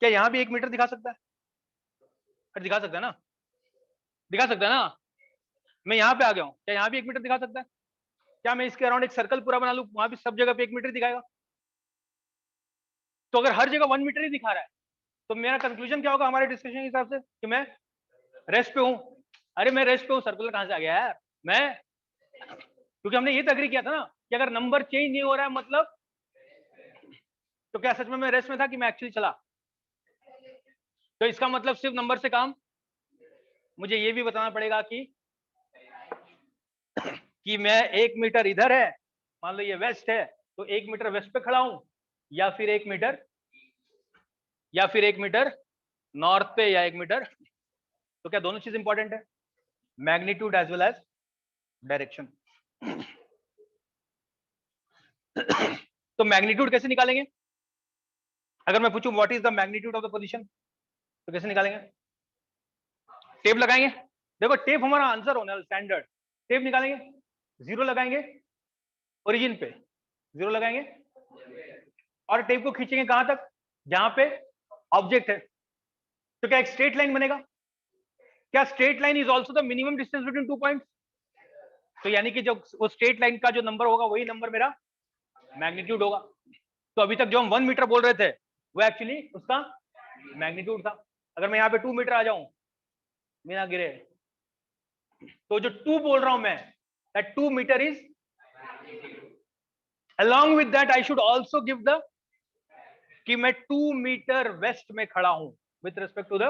क्या यहाँ भी 1 मीटर दिखा सकता है, दिखा सकता है ना, दिखा सकता है ना, मैं यहाँ पे आ गया हूँ, क्या यहाँ भी 1 मीटर दिखा सकता है, क्या मैं इसके अराउंड एक सर्कल पूरा बना लूं वहां भी सब जगह पे 1 मीटर दिखाएगा, तो अगर हर जगह 1 मीटर ही दिखा रहा है तो मेरा कंक्लूजन क्या होगा हमारे डिस्कशन के हिसाब से कि मैं रेस्ट पे हूँ। अरे मैं रेस्ट पे हूँ, सर्कुलर कहां से आ गया यार, मैं, क्योंकि हमने ये तो एग्री किया था ना कि अगर नंबर चेंज नहीं हो रहा है मतलब, तो क्या सच में मैं रेस्ट में था कि मैं एक्चुअली चला, तो इसका मतलब सिर्फ नंबर से काम, मुझे ये भी बताना पड़ेगा कि मैं 1 मीटर इधर है मान लो ये वेस्ट है तो 1 मीटर वेस्ट पे खड़ा हूं, या फिर 1 मीटर, या फिर 1 मीटर नॉर्थ पे, या 1 मीटर, तो क्या दोनों चीज इंपॉर्टेंट है, magnitude as well as direction. तो मैग्नीट्यूड कैसे निकालेंगे? अगर मैं पूछूं what is the magnitude of the position, तो कैसे निकालेंगे? टेप लगाएंगे। देखो टेप हमारा आंसर होना है स्टैंडर्ड। टेप निकालेंगे, जीरो लगाएंगे ओरिजिन पे, जीरो लगाएंगे और टेप को खींचेंगे कहां तक, जहां पे ऑब्जेक्ट है। तो क्या एक स्ट्रेट लाइन बनेगा? क्या straight line is also the minimum distance between 2 points? तो यानी कि जो वो स्ट्रेट लाइन का जो नंबर होगा वही नंबर मेरा मैग्नीट्यूड होगा। तो अभी तक जो हम 1 मीटर बोल रहे थे वो एक्चुअली उसका मैग्नीट्यूड था। अगर मैं यहाँ पे 2 मीटर आ जाऊं बिना गिरे, तो जो 2 बोल रहा हूं मैं, that 2 metre is, along with that I should also give the कि मैं 2 मीटर वेस्ट में खड़ा हूं with respect to the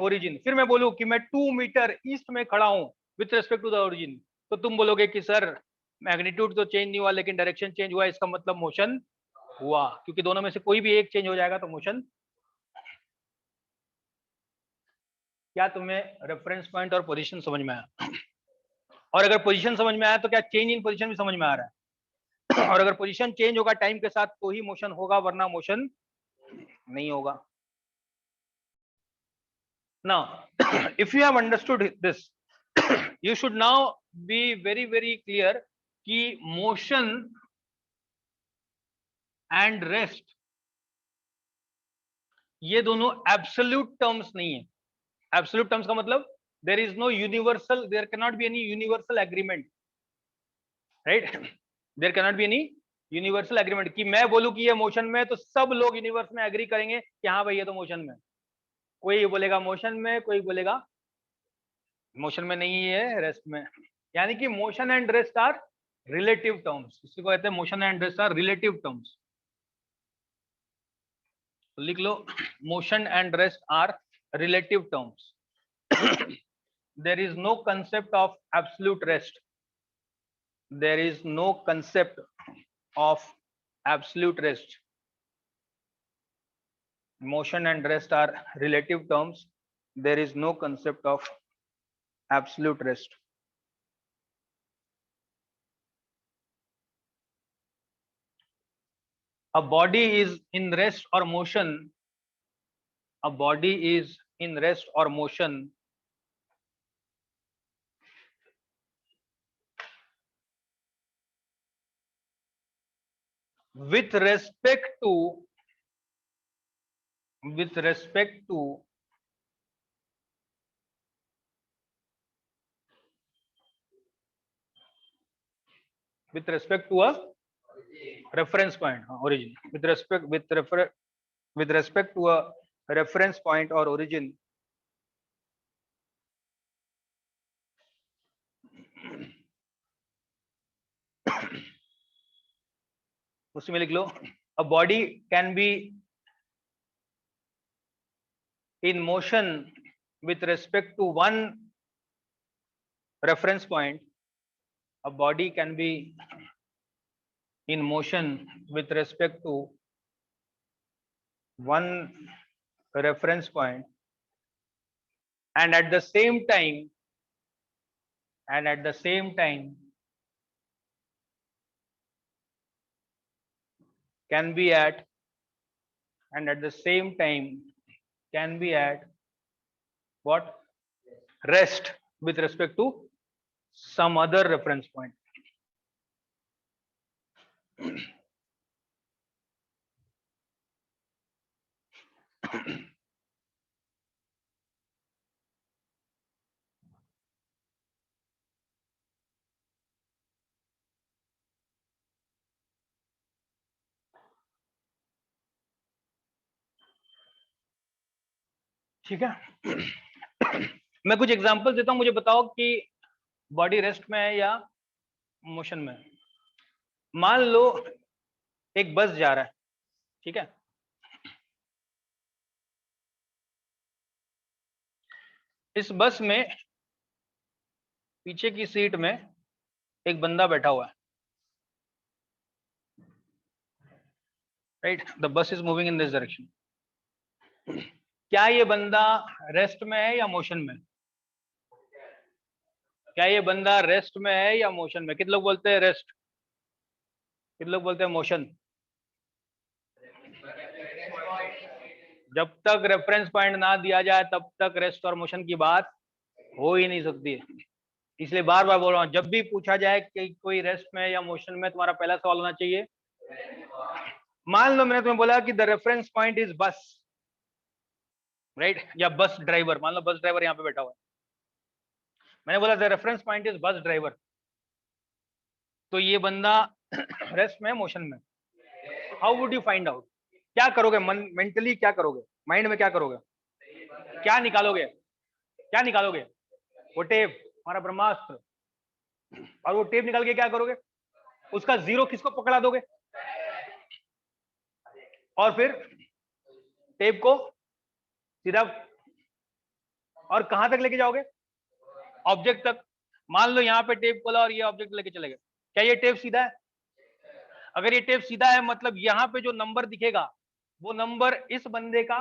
origin. फिर मैं बोलूं कि मैं 2 मीटर ईस्ट में खड़ा हूं with respect to the origin, तो तुम बोलोगे कि सर मैग्नीट्यूड तो चेंज नहीं हुआ लेकिन डायरेक्शन चेंज हुआ, इसका मतलब मोशन हुआ, क्योंकि दोनों में से कोई भी एक चेंज हो जाएगा तो मोशन। क्या तुम्हें रेफरेंस पॉइंट और पोजीशन समझ में आया? और अगर पोजीशन समझ में आया तो क्या चेंज इन पोजीशन भी समझ में आ रहा है? और अगर पोजीशन चेंज होगा टाइम के साथ तो ही मोशन होगा, वरना मोशन नहीं होगा। Now, if you have understood this, you should now be very very clear कि motion and rest ये दोनों absolute terms नहीं है। Absolute terms का मतलब there is no universal, there cannot be any universal agreement, right? There cannot be any universal agreement कि मैं बोलूं कि ये मोशन में तो सब लोग यूनिवर्स में एग्री करेंगे कि हाँ भाई ये तो मोशन में। कोई बोलेगा मोशन में, कोई बोलेगा मोशन में नहीं है, रेस्ट में। यानी कि motion and rest are relative terms, इसी को कहते हैं motion and rest are relative terms. लिख लो, motion and rest are relative terms. There is no concept of absolute rest, there is no concept of absolute rest. Motion and rest are relative terms, there is no concept of absolute rest. A body is in rest or motion, a body is in rest or motion with respect to with respect to with respect to a reference point, origin, with respect with respect to a reference point or origin उसमें लिख लो, a body can be in motion with respect to one reference point, a body can be in motion with respect to one reference point, and at the same time can be at and at the same time can be at what, rest with respect to some other reference point. ठीक है। मैं कुछ एग्जांपल देता हूं, मुझे बताओ कि बॉडी रेस्ट में है या मोशन में है। मान लो एक बस जा रहा है, ठीक है, इस बस में पीछे की सीट में एक बंदा बैठा हुआ है, right, the bus is moving in this direction. क्या ये बंदा रेस्ट में है या मोशन में? क्या ये बंदा रेस्ट में है या मोशन में? कितने लोग बोलते हैं रेस्ट, कितने लोग बोलते हैं मोशन? जब तक रेफरेंस पॉइंट ना दिया जाए तब तक रेस्ट और मोशन की बात हो ही नहीं सकती है। इसलिए बार बार बोल रहा हूं, जब भी पूछा जाए कि कोई रेस्ट में या मोशन में, तुम्हारा पहला सवाल होना चाहिए, मान लो मैंने तुम्हें बोला कि द रेफरेंस पॉइंट इज बस, राइट, या बस ड्राइवर, मान लो बस ड्राइवर यहाँ पे बैठा हुआ है, मैंने बोला the reference point is bus driver, तो ये बंदा रेस्ट में मोशन में, how would you find out? क्या करोगे मेंटली, क्या करोगे माइंड में, क्या करोगे, क्या निकालोगे, क्या निकालोगे? वो टेप, हमारा ब्रह्मास्त्र, और वो टेप निकाल के क्या करोगे? उसका जीरो किसको पकड़ा दोगे? और फिर टेप को सीधा और कहां तक लेके जाओगे? ऑब्जेक्ट तक। मान लो यहाँ पे टेप खोला और ये ऑब्जेक्ट लेके चले गए, क्या ये टेप सीधा है? अगर ये टेप सीधा है मतलब यहाँ पे जो नंबर दिखेगा वो नंबर इस बंदे का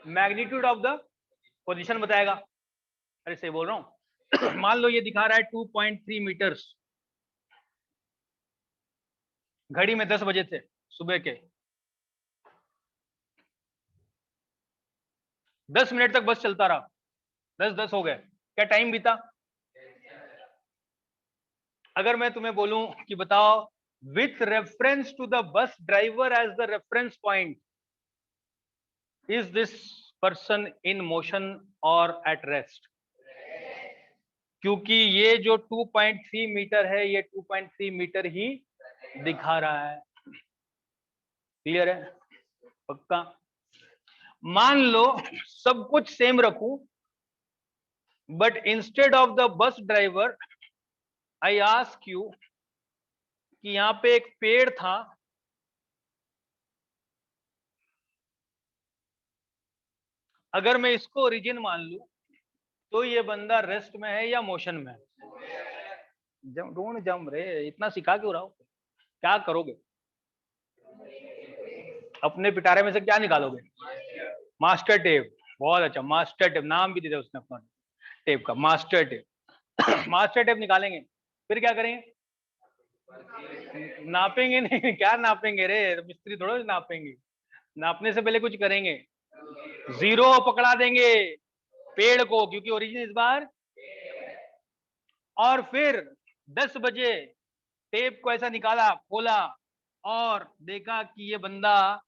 मैग्नीट्यूड ऑफ द पोजीशन बताएगा। अरे सही बोल रहा हूँ। मान लो ये दिखा रहा है 2.3 मीटर्स, घड़ी में 10 बजे थे सुबह के, 10 मिनट तक बस चलता रहा, 10 हो गए, क्या टाइम बीता? अगर मैं तुम्हें बोलूं कि बताओ with reference to the bus driver as the reference point, is this person in motion और एट रेस्ट? क्योंकि ये जो 2.3 मीटर है ये 2.3 मीटर ही दिखा रहा है। क्लियर है? पक्का? मान लो सब कुछ सेम रखूं, but instead of the bus driver I ask you कि यहां पे एक पेड़ था, अगर मैं इसको ओरिजिन मान लूं तो ये बंदा रेस्ट में है या मोशन में है? डोंट जम रे, इतना सिखा क्यों रहा हो? क्या करोगे? अपने पिटारे में से क्या निकालोगे? Master tape. बहुत अच्छा, मास्टर टेप नाम भी दिया उसने अपना टेप का, मास्टर टेप। मास्टर टेप निकालेंगे, फिर क्या करेंगे? नापेंगे नहीं। क्या नापेंगे रे, मिस्त्री थोड़ा नापेंगे, नापने से पहले कुछ करेंगे, जीरो पकड़ा देंगे पेड़ को, क्योंकि ओरिजिन इस बार, और फिर 10 बजे टेप को ऐसा निकाला, खोला और देखा कि ये बंदा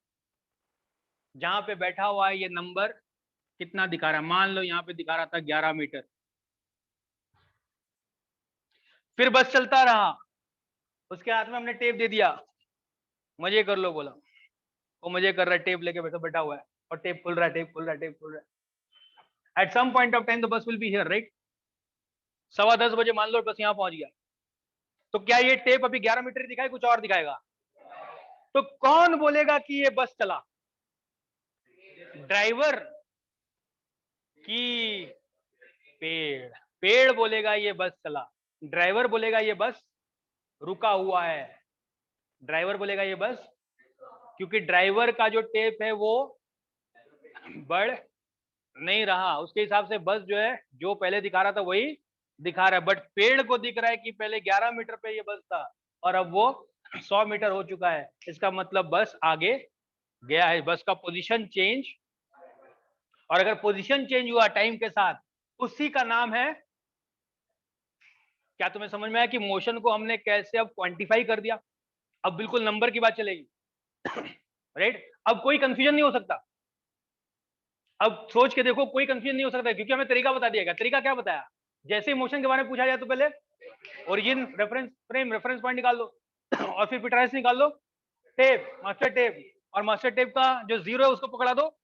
जहां पे बैठा हुआ है ये नंबर कितना दिखा रहा है, मान लो यहाँ पे दिखा रहा था 11 मीटर। फिर बस चलता रहा, उसके हाथ में हमने टेप दे दिया, मजे कर लो बोला, वो मजे कर रहा है, टेप लेके बैठा हुआ है और टेप खुल रहा है, टेप खुल रहा है, टेप खुल रहा है। At some point of time the bus will be here, right? 10:15 बजे मान लो बस यहाँ पहुंच गया, तो क्या ये टेप अभी 11 मीटर दिखाए, कुछ और दिखाएगा? तो कौन बोलेगा कि ये बस चला? ड्राइवर की पेड़? पेड़ बोलेगा ये बस चला, ड्राइवर बोलेगा ये बस रुका हुआ है। ड्राइवर बोलेगा ये बस, क्योंकि ड्राइवर का जो टेप है वो बढ़ नहीं रहा, उसके हिसाब से बस जो है जो पहले दिखा रहा था वही दिखा रहा है, बट पेड़ को दिख रहा है कि पहले 11 मीटर पे ये बस था और अब वो 100 मीटर हो चुका है, इसका मतलब बस आगे गया है, बस का पोजीशन चेंज। और अगर पोजीशन चेंज हुआ टाइम के साथ, उसी का नाम है, क्या तुम्हें समझ में आया कि मोशन को हमने कैसे अब क्वांटिफाई कर दिया? अब बिल्कुल नंबर की बात चलेगी। राइट? अब कोई कंफ्यूजन नहीं हो सकता, अब सोच के देखो, कोई कंफ्यूजन नहीं हो सकता, क्योंकि हमें तरीका बता दिया गया। तरीका क्या बताया? जैसे ही मोशन के बारे में पूछा जाए तो पहले origin, reference frame, reference point निकाल लो और फिर पिटराइस निकाल लो, टेप, मास्टर टेप, और मास्टर टेप का जो जीरो है उसको पकड़ा दो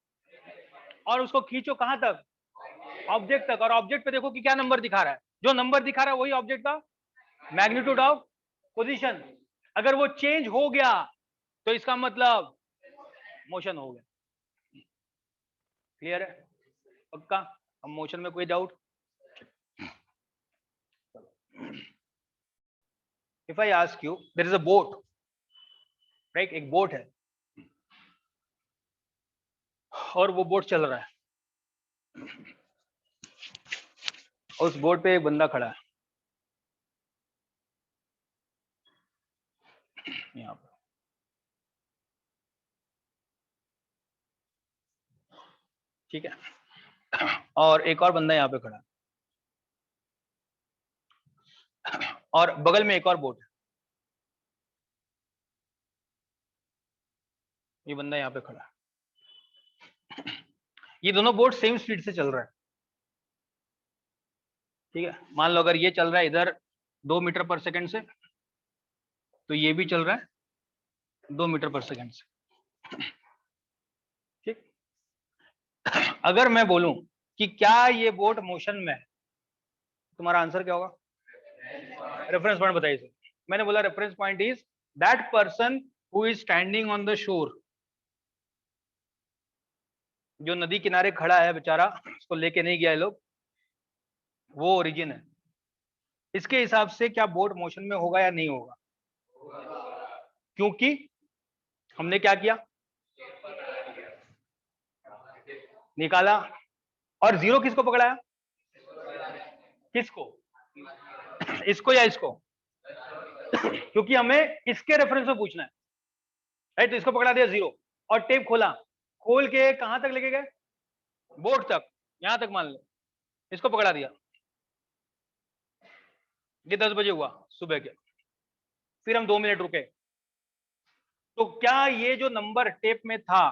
और उसको खींचो कहां तक? ऑब्जेक्ट तक, और ऑब्जेक्ट पे देखो कि क्या नंबर दिखा रहा है, जो नंबर दिखा रहा है वही ऑब्जेक्ट का मैग्नीट्यूड ऑफ पोजीशन। अगर वो चेंज हो गया तो इसका मतलब मोशन हो गया। क्लियर है? पक्का? अब मोशन में कोई doubt? If I ask you, there is a boat, right? एक बोट है, और वो बोट चल रहा है, उस बोट पे एक बंदा खड़ा है यहाँ पे, ठीक है, और एक और बंदा यहाँ पे खड़ा है, और बगल में एक और बोट है, ये बंदा यहाँ पे खड़ा है, ये दोनों बोट सेम स्पीड से चल रहा है, ठीक है। मान लो अगर ये चल रहा है इधर 2 मीटर पर सेकंड से, तो ये भी चल रहा है 2 मीटर पर सेकंड से, ठीक। अगर मैं बोलूं कि क्या ये बोट मोशन में है, तुम्हारा आंसर क्या होगा? रेफरेंस पॉइंट बताइए सर। मैंने बोला reference point is that person who is standing on the shore, जो नदी किनारे खड़ा है बेचारा, उसको लेके नहीं गया है लोग, वो ओरिजिन है। इसके हिसाब से क्या बोट मोशन में होगा या नहीं होगा? क्योंकि हमने क्या किया, निकाला, और जीरो किसको पकड़ाया? किसको? इसको या इसको? क्योंकि हमें इसके रेफरेंस में पूछना है, राइट। तो इसको पकड़ा दिया जीरो, और टेप खोला, खोल के कहां तक लेके गए? बोट तक, यहां तक मान लो, इसको पकड़ा दिया, ये 10 बजे हुआ सुबह के, फिर हम 2 मिनट रुके, तो क्या ये जो नंबर टेप में था,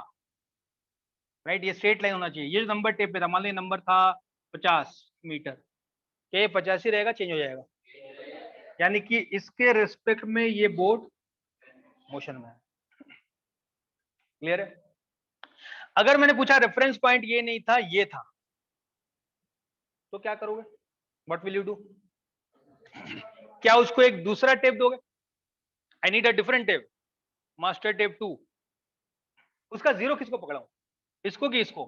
राइट, ये स्ट्रेट लाइन होना चाहिए, ये जो नंबर टेप पे था, मान लो ये नंबर था 50 मीटर, क्या ये 50 ही रहेगा, चेंज हो जाएगा? यानी कि इसके रिस्पेक्ट में ये बोट मोशन में है। क्लियर है? अगर मैंने पूछा रेफरेंस पॉइंट ये नहीं था, ये था, तो क्या करोगे? What will you do? क्या उसको एक दूसरा टेप दोगे? I need a different tape, master tape 2। उसका जीरो किसको पकड़ाऊं, इसको कि इसको?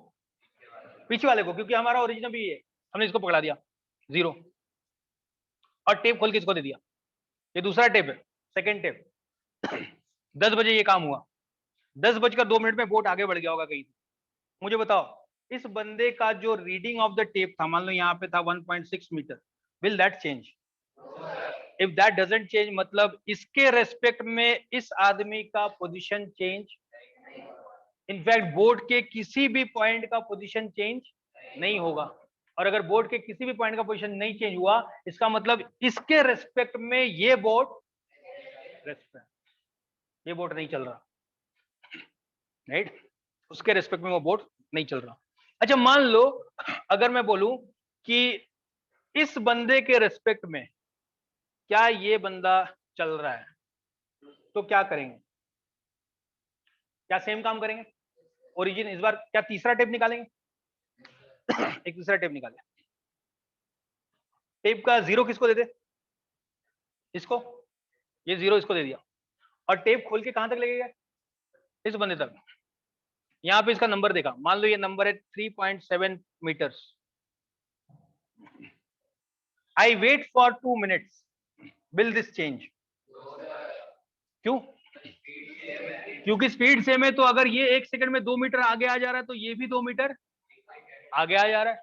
पीछे वाले को, क्योंकि हमारा ओरिजिनल भी ये, हमने इसको पकड़ा दिया जीरो, और टेप खोल के इसको दे दिया, ये दूसरा टेप है, सेकेंड टेप। 10 बजे ये काम हुआ, 10:02 में बोट आगे बढ़ गया होगा कहीं। मुझे बताओ, इस बंदे का जो रीडिंग ऑफ द टेप था, मान लो यहाँ पे था 1.6 metre, will that change? If that doesn't change, मतलब इसके रेस्पेक्ट में इस आदमी का पोजीशन चेंज, इनफैक्ट बोर्ड के किसी भी पॉइंट का पोजीशन चेंज नहीं होगा। और अगर बोर्ड के किसी भी पॉइंट का पोजीशन नहीं चेंज हुआ, इसका मतलब इसके रेस्पेक्ट में ये बोर्ड रेस्पेक्ट, ये बोर्ड नहीं चल रहा, राइट, उसके रेस्पेक्ट में वो बोर्ड नहीं चल रहा। अच्छा, मान लो अगर मैं बोलूं कि इस बंदे के रेस्पेक्ट में क्या ये बंदा चल रहा है, तो क्या करेंगे? क्या सेम काम करेंगे? ओरिजिन, इस बार क्या तीसरा टेप निकालेंगे? एक तीसरा टेप निकाले, टेप का जीरो किसको दे दे? इसको, ये जीरो इसको दे दिया, और टेप खोल के कहां तक लेके गए? इस बंदे तक। यहाँ पे इसका नंबर देखा, मान लो ये नंबर है 3.7 metres. I wait for 2 minutes, will this change? क्यों? क्योंकि स्पीड सेम है, तो अगर ये 1 सेकंड में 2 मीटर आगे आ जा रहा है, तो ये भी 2 मीटर आगे आ जा रहा है,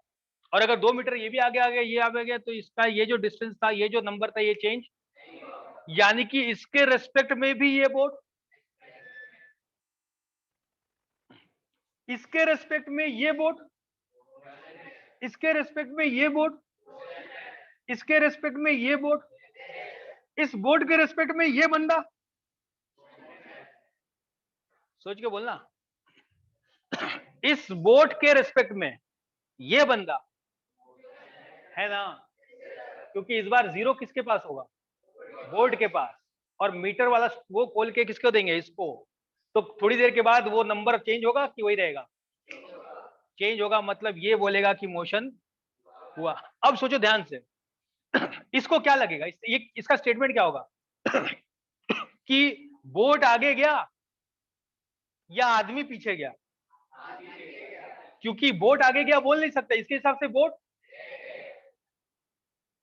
और अगर 2 मीटर ये भी आगे आ गया, ये आगे गया, तो इसका ये जो डिस्टेंस था, ये जो नंबर था, ये चेंज, यानी कि इसके रेस्पेक्ट में भी ये बोट, इसके रेस्पेक्ट में ये बोट, इसके रेस्पेक्ट में ये बोट, इसके रेस्पेक्ट में ये बोट, इस बोट के रेस्पेक्ट में ये बंदा। सोच के बोलना, इस बोट के रेस्पेक्ट में ये बंदा है ना, क्योंकि इस बार जीरो किसके पास होगा? बोर्ड के पास, और मीटर वाला वो खोल के किसको देंगे? इसको। तो थोड़ी देर के बाद वो नंबर चेंज होगा कि वही रहेगा? चेंज होगा, मतलब ये बोलेगा कि मोशन हुआ। अब सोचो ध्यान से, इसको क्या लगेगा, ये इसका स्टेटमेंट क्या होगा? कि बोट आगे गया या आदमी पीछे गया? क्योंकि बोट आगे गया बोल नहीं सकता, इसके हिसाब से बोट,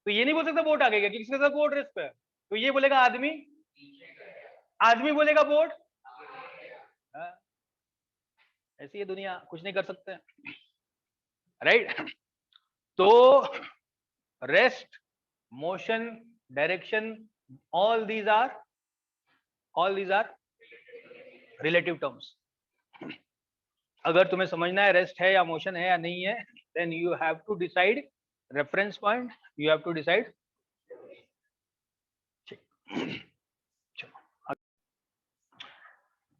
तो ये नहीं बोल सकता बोट आगे गया, क्योंकि इसके साथ बोट रेस पे है, तो ये बोलेगा आदमी, आदमी बोलेगा बोट। ऐसी है दुनिया, कुछ नहीं कर सकते, राइट। तो rest, motion, direction, all these are relative terms. अगर तुम्हें समझना है रेस्ट है या मोशन है या नहीं है, then you have to decide reference point, you have to decide.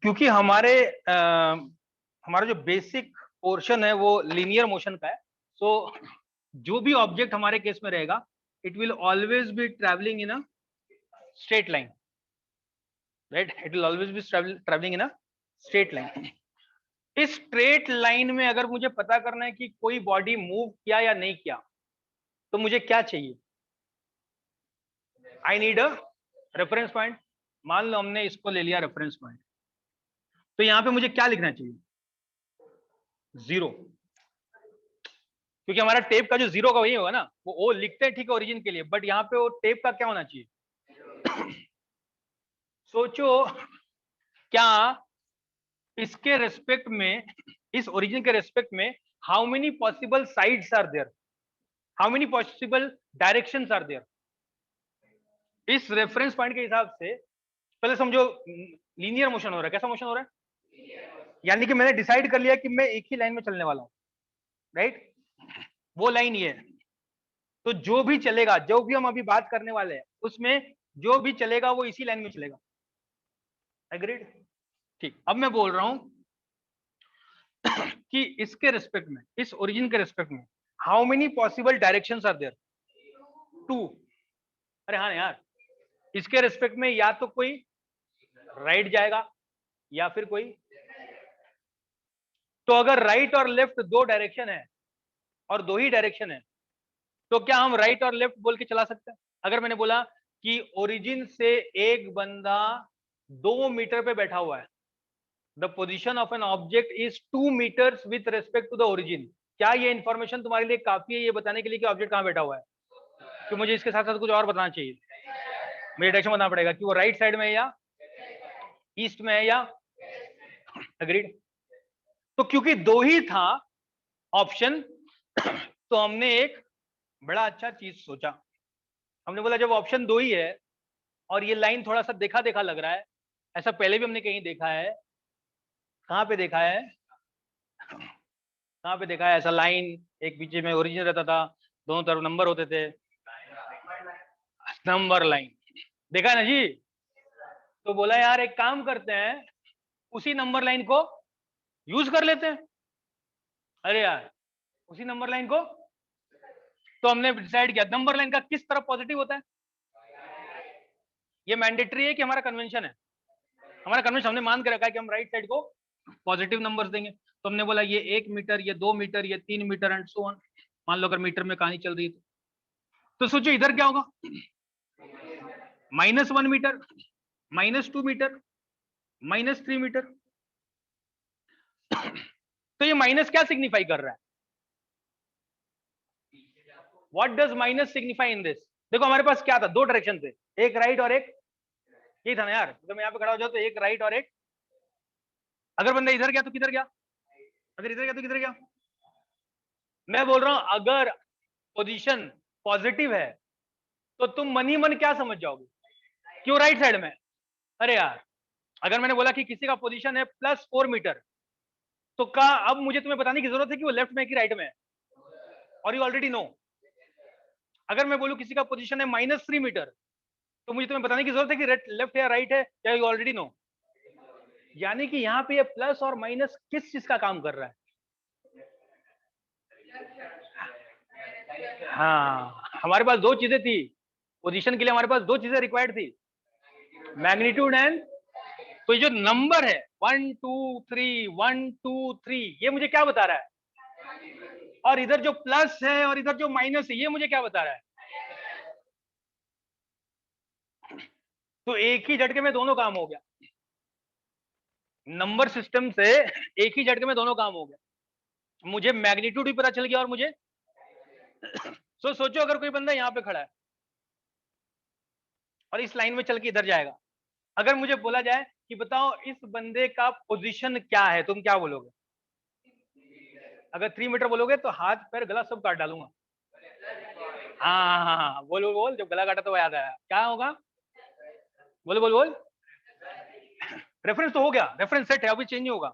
क्योंकि हमारा जो बेसिक पोर्शन है वो लीनियर मोशन का है, सो जो भी ऑब्जेक्ट हमारे केस में रहेगा, it will always be travelling in a straight line, right, it will always be travelling in a straight line. इस स्ट्रेट लाइन में अगर मुझे पता करना है कि कोई बॉडी मूव किया या नहीं किया, तो मुझे क्या चाहिए? I need a reference point. मान लो हमने इसको ले लिया रेफरेंस पॉइंट, तो यहां पे मुझे क्या लिखना चाहिए? 0, क्योंकि हमारा टेप का जो 0 का वही होगा ना, वो ओ लिखते हैं ठीक है ओरिजिन के लिए, बट यहाँ पे वो टेप का क्या होना चाहिए? सोचो, क्या इसके रेस्पेक्ट में, इस ओरिजिन के रेस्पेक्ट में, how many possible sides are there, how many possible directions are there? इस रेफरेंस पॉइंट के हिसाब से पहले समझो लीनियर मोशन हो रहा है। कैसा मोशन हो रहा है? यानी कि मैंने डिसाइड कर लिया कि मैं एक ही लाइन में चलने वाला हूं, राइट, वो लाइन ये है। तो जो भी चलेगा, जो भी हम अभी बात करने वाले हैं, उसमें जो भी चलेगा वो इसी लाइन में चलेगा। एग्रीड? ठीक, अब मैं बोल रहा हूं कि इसके रेस्पेक्ट में, इस ओरिजिन के रेस्पेक्ट में, how many possible directions are there? 2। अरे हाँ यार, इसके रेस्पेक्ट में या तो कोई राइट जाएगा या फिर कोई, तो अगर राइट और लेफ्ट दो डायरेक्शन है और दो ही डायरेक्शन है, तो क्या हम राइट और लेफ्ट बोल के चला सकते हैं? अगर मैंने बोला कि ओरिजिन से एक बंदा 2 मीटर पे बैठा हुआ है, the position of an object is 2 metres with respect to the origin, क्या ये इंफॉर्मेशन तुम्हारे लिए काफी है ये बताने के लिए कि ऑब्जेक्ट कहां बैठा हुआ है? कि मुझे इसके साथ साथ कुछ और बताना चाहिए? मुझे डायरेक्शन बताना पड़ेगा कि वो राइट साइड में है या ईस्ट में है या, अग्रीड? तो क्योंकि दो ही था ऑप्शन, तो हमने एक बड़ा अच्छा चीज सोचा। हमने बोला जब ऑप्शन दो ही है और ये लाइन थोड़ा सा देखा देखा लग रहा है, ऐसा पहले भी हमने कहीं देखा है, कहां पे देखा है, कहां पे देखा है ऐसा लाइन, एक पीछे में ओरिजिन रहता था, दोनों तरफ नंबर होते थे, नंबर लाइन, देखा है ना जी? तो बोला यार एक काम करते हैं, उसी नंबर लाइन को यूज कर लेते हैं। अरे यार, उसी नंबर लाइन को, तो हमने डिसाइड किया नंबर लाइन का किस तरफ पॉजिटिव होता है। ये मैंडेटरी है कि हमारा कन्वेंशन है? हमारा कन्वेंशन, हमने मान के रखा है कि हम राइट साइड को पॉजिटिव नंबर्स देंगे। तो हमने बोला ये 1 मीटर, ये 2 मीटर, ये 3 मीटर एंड सो ऑन। मान लो अगर मीटर में कहानी चल रही है तो सोचो इधर क्या होगा? -1 मीटर, -2 मीटर, -3 मीटर। तो ये माइनस क्या सिग्निफाई कर रहा है? What does minus signify in this? देखो हमारे पास क्या था, दो डायरेक्शन थे, एक राइट और एक, ये था ना यार, तो मैं यहाँ पे खड़ा हो जाऊं तो एक राइट और एक, अगर बंदा इधर गया तो किधर गया, अगर इधर गया तो किधर गया? मैं बोल रहा हूं अगर पोजीशन पॉजिटिव है तो तुम मन ही मन क्या समझ जाओगे? क्यों राइट साइड में? अरे यार, अगर मैंने बोला कि किसी का पोजीशन है +4 मीटर, तो क्या अब मुझे तुम्हें बताने की जरूरत है कि वो लेफ्ट में है कि राइट में है? और यू ऑलरेडी नो। अगर मैं बोलूं किसी का पोजीशन है -3 मीटर, तो मुझे तुम्हें बताने की जरूरत है कि लेफ्ट है या राइट है, या यू ऑलरेडी नो? यानी कि यहाँ पे ये प्लस और माइनस किस चीज का काम कर रहा है? हाँ, हमारे पास दो चीजें थी पोजीशन के लिए, हमारे पास दो चीजें रिक्वायर्ड थी, मैग्नीट्यूड एंड, तो ये जो नंबर है 1 2 3 1 2 3, ये मुझे क्या बता रहा है? और इधर जो प्लस है और इधर जो माइनस है, ये मुझे क्या बता रहा है? तो एक ही झटके में दोनों काम हो गया, नंबर सिस्टम से एक ही झटके में दोनों काम हो गया, मुझे मैग्नीट्यूड भी पता चल गया और मुझे सोचो अगर कोई बंदा यहाँ पे खड़ा है और इस लाइन में चल के इधर जाएगा, अगर मुझे बोला जाए कि बताओ इस बंदे का पोजीशन क्या है, तुम क्या बोलोगे? अगर 3 मीटर बोलोगे तो हाथ पैर गला सब काट डालूंगा। हाँ, बोल बोल बोल, जब गला काटा तो याद आया, क्या होगा? बोल बोल बोल। रेफरेंस तो हो गया, रेफरेंस सेट है, अभी चेंज नहीं होगा।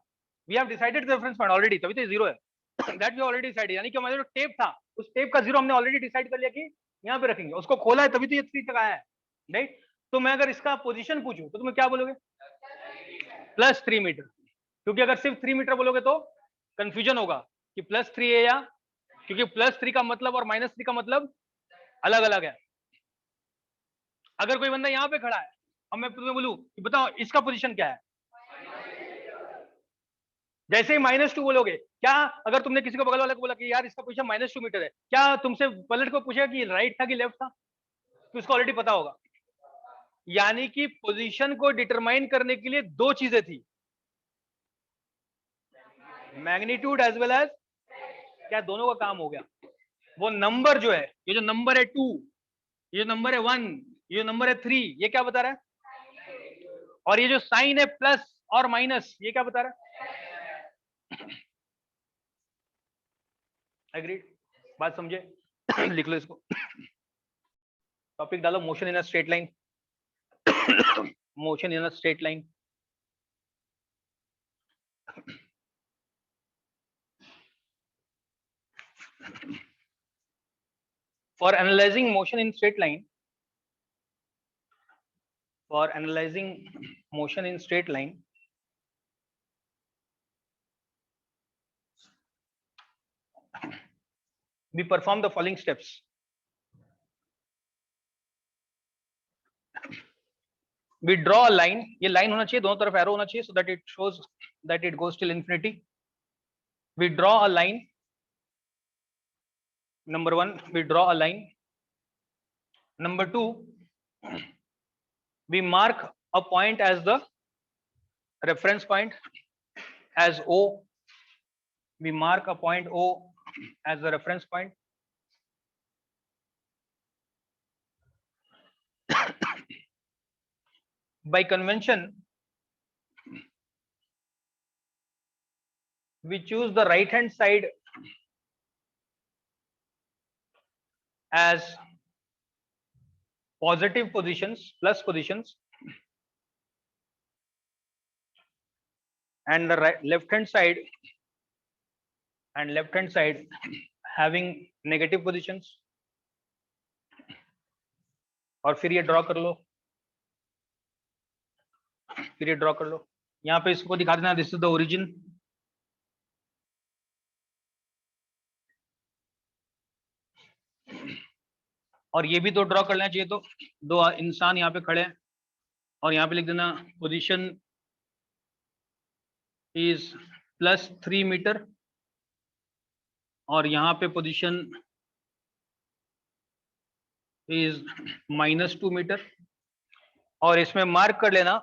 We have decided the reference point already, तभी तो जीरो है। दैट वी ऑलरेडी डिसाइडेड, यानी कि हमारा जो टेप था उस टेप का जीरो हमने ऑलरेडी डिसाइड कर लिया कि यहाँ पे रखेंगे, उसको खोला है तभी तो ये 3 तक आया है, राइट? तो मैं अगर इसका पोजीशन पूछूं तो तुम्हें क्या बोलोगे? +3 मीटर, क्योंकि अगर सिर्फ 3 मीटर बोलोगे तो कंफ्यूजन होगा कि +3 है या, क्योंकि +3 का मतलब और -3 का मतलब अलग अलग है। अगर कोई बंदा यहाँ पे खड़ा है, अब मैं तुम्हें बोलूं कि बताओ इसका पोजीशन क्या है, जैसे ही -2 बोलोगे, क्या अगर तुमने किसी को बगल वाले को बोला कि यार इसका पोजीशन -2 मीटर है, क्या तुमसे पलट को पूछेगा कि राइट था कि लेफ्ट था? तो इसको ऑलरेडी पता होगा। यानी कि पोजीशन को डिटरमाइन करने के लिए दो चीजें थी, मैग्नीट्यूड एज वेल एज, क्या दोनों का काम हो गया? वो नंबर जो है, ये जो नंबर है 2, ये नंबर है 1, ये नंबर है 3, ये क्या बता रहा है? और ये जो साइन है प्लस और माइनस, ये क्या बता रहा है? एग्रीड? बात समझे? लिख लो इसको, टॉपिक डालो, motion in a straight line. Motion in a straight line. For analyzing motion in straight line, we perform the following steps. We draw a line, ये line होना चाहिए, दोनों तरफ arrow होना चाहिए, so that it shows that it goes till infinity. We draw a line. Number 1, we draw a line. Number 2, we mark a point as the reference point as O. We mark a point O as the reference point. By convention, we choose the right hand side as positive positions, plus positions, and the left hand side having negative positions. और फिर ये ड्रॉ कर लो, फिर ये ड्रॉ कर लो, यहाँ पे इसको दिखा देना, दिस इज द ओरिजिन। और ये भी तो ड्रॉ करना चाहिए, तो दो इंसान यहाँ पे खड़े हैं और यहाँ पे लिख देना पोजीशन इज +3 मीटर और यहाँ पे पोजीशन इज -2 मीटर। और इसमें मार्क कर लेना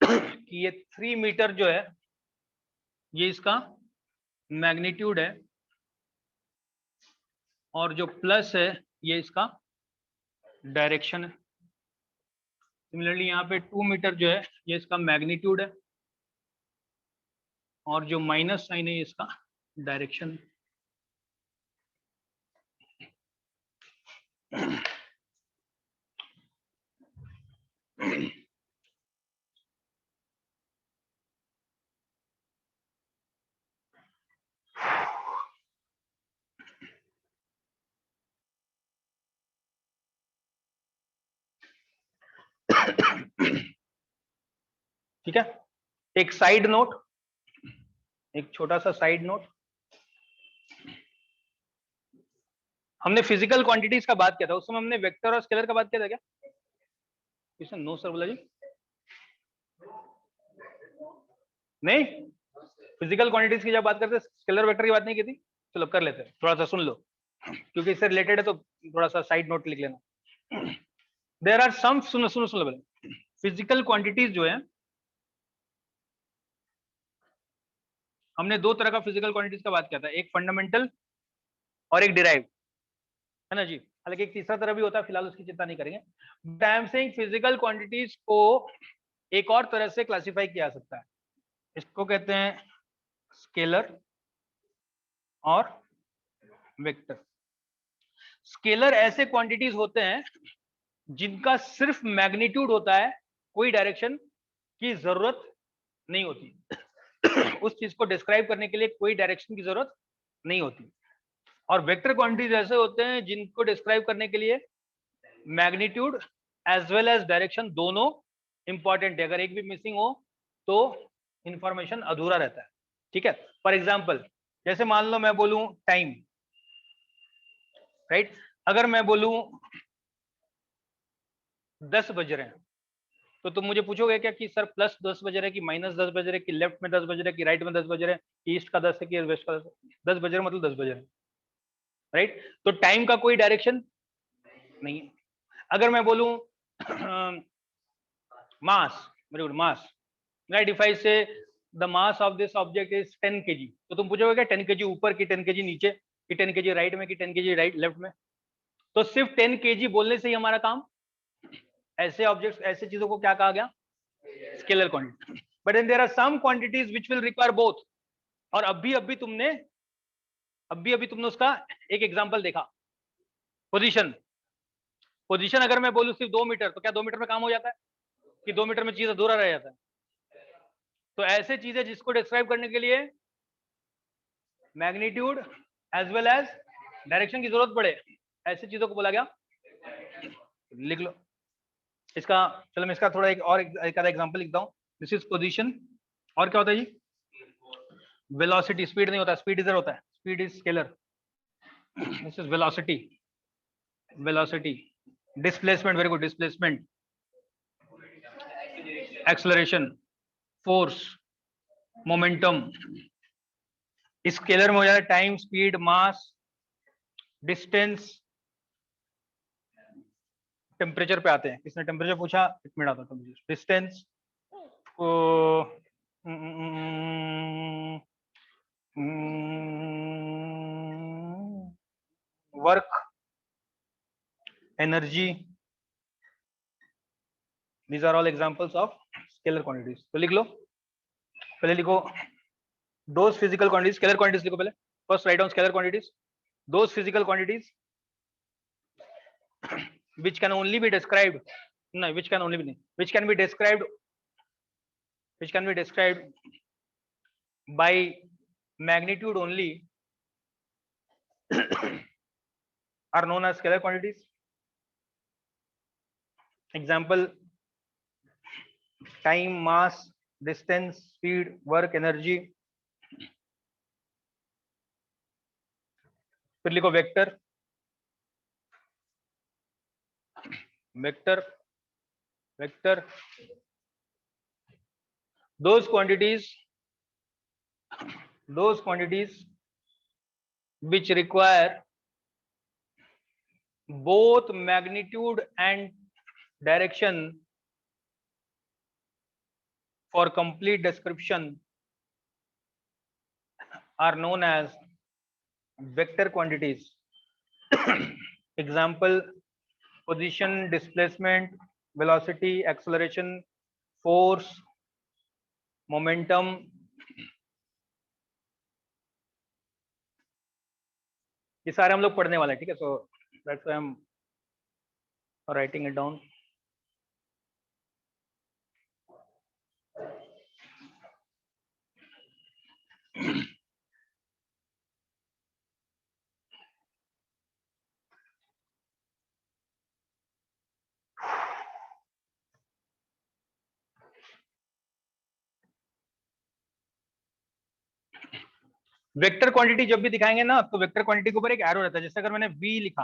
कि ये 3 मीटर जो है ये इसका मैग्नीट्यूड है और जो प्लस है ये इसका डायरेक्शन है। सिमिलरली यहाँ पे 2 मीटर जो है ये इसका मैग्नीट्यूड है और जो माइनस साइन है ये इसका डायरेक्शन है। ठीक है, एक साइड नोट, एक छोटा सा साइड नोट, हमने फिजिकल क्वांटिटीज का बात किया था, उस समय हमने वेक्टर और स्केलर का बात किया था क्या? किसने नो सर बोला जी? नहीं, फिजिकल क्वांटिटीज की जब बात करते स्केलर वेक्टर की बात नहीं की थी। चलो कर लेते हैं, थोड़ा सा सुन लो क्योंकि इससे रिलेटेड है, तो थोड़ा सा साइड नोट लिख लेना। देयर आर सम, सुनो सुनो सुनो, फिजिकल क्वांटिटीज जो है, हमने दो तरह का फिजिकल क्वांटिटीज का बात किया था, एक फंडामेंटल और एक डिराइव, है ना जी? हालांकि एक तीसरा तरह भी होता है, फिलहाल उसकी चिंता नहीं करेंगे। But I am saying physical quantities को एक और तरह से क्लासिफाई किया जा सकता है, इसको कहते हैं स्केलर और वेक्टर। स्केलर ऐसे क्वांटिटीज होते हैं जिनका सिर्फ मैग्नीट्यूड होता है, कोई डायरेक्शन की जरूरत नहीं होती। उस चीज को डिस्क्राइब करने के लिए कोई डायरेक्शन की जरूरत नहीं होती। और वेक्टर क्वांटिटीज ऐसे होते हैं जिनको डिस्क्राइब करने के लिए magnitude as well as direction दोनों इंपॉर्टेंट है। अगर एक भी मिसिंग हो तो इंफॉर्मेशन अधूरा रहता है। ठीक है, फॉर एग्जाम्पल जैसे मान लो मैं बोलूं टाइम, राइट? अगर मैं बोलूं 10 बज रहे हैं तो तुम मुझे पूछोगे क्या कि सर प्लस 10 बज रहे हैं कि माइनस 10 बज रहे हैं कि लेफ्ट में 10 बज रहे हैं कि राइट में 10 बज रहे हैं कि ईस्ट का 10 है कि वेस्ट का 10 बज रहे हैं, मतलब 10 बज रहे हैं, राइट? तो टाइम का कोई डायरेक्शन नहीं है। अगर मैं बोलूं mass, very good, mass, right? If I say the mass of this object is 10 kg, तो तुम पूछोगे क्या 10 kg ऊपर की 10 kg नीचे कि 10 kg राइट में कि 10 kg राइट लेफ्ट में? तो सिर्फ 10 kg बोलने से ही हमारा काम। ऐसे ऑब्जेक्ट्स, ऐसे चीजों को क्या कहा गया? Scalar quantity. But then there are some quantities which will require both. और अभी तुमने उसका एक एग्जांपल देखा, पोजीशन। पोजीशन अगर मैं बोलूं सिर्फ 2 मीटर, तो क्या 2 मीटर में काम हो जाता है कि 2 मीटर में चीज अधूरा रह जाता है? तो ऐसे चीजें जिसको डिस्क्राइब करने के लिए magnitude as well as direction की जरूरत पड़े, ऐसी चीजों को बोला गया। लिख लो इसका। चलो मैं इसका थोड़ा एक आधा एग्जांपल लिखता हूं। This is position. और क्या होता है जी? वेलोसिटी। स्पीड नहीं होता, स्पीड इधर होता है, speed is scalar. This is velocity. Velocity. Displacement, very good, displacement. Acceleration, force, momentum. Scalar में हो जाता है टाइम, स्पीड, मास, डिस्टेंस। टेम्परेचर पे आते हैं। किसने टेम्परेचर पूछा? एक मिनट आता है। डिस्टेंस को work, energy, these are all examples of scalar quantities। तो लिख लो, पहले लिखो those physical quantities, scalar quantities लिखो पहले। first write down scalar quantities, those physical quantities which can only be described, no, which can only be, which can be described, which can be described by magnitude only are known as scalar quantities। example time, mass, distance, speed, work, energy। फिर लिखो vector, vector, vector. those quantities which require both magnitude and direction for complete description are known as vector quantities। example position, displacement, velocity, acceleration, force, momentum। ये सारे हम लोग पढ़ने वाले हैं, ठीक है? So that's why I am writing it down. Vector quantity जब भी दिखाएंगे ना, तो वेक्टर क्वांटिटी के ऊपर एक एरो रहता है। जैसे अगर मैंने v लिखा,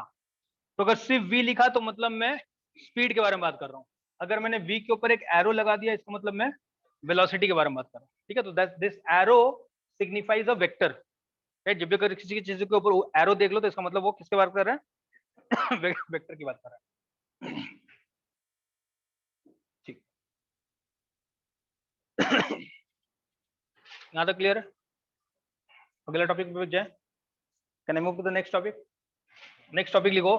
तो अगर सिर्फ v लिखा तो मतलब मैं स्पीड के बारे में बात कर रहा हूँ। अगर मैंने v के ऊपर एक एरो लगा दिया, इसका मतलब मैं वेलोसिटी के बारे में बात कर रहा हूँ। ठीक है, तो this arrow signifies a vector. जब भी अगर किसी चीज के ऊपर एरो देख लो तो इसका मतलब वो किसके बात कर रहे हैं? वेक्टर की बात कर रहा है। ठीक, यहाँ तक क्लियर है? अगला टॉपिक पे जाए। Can I move to the next topic? Next topic लिखो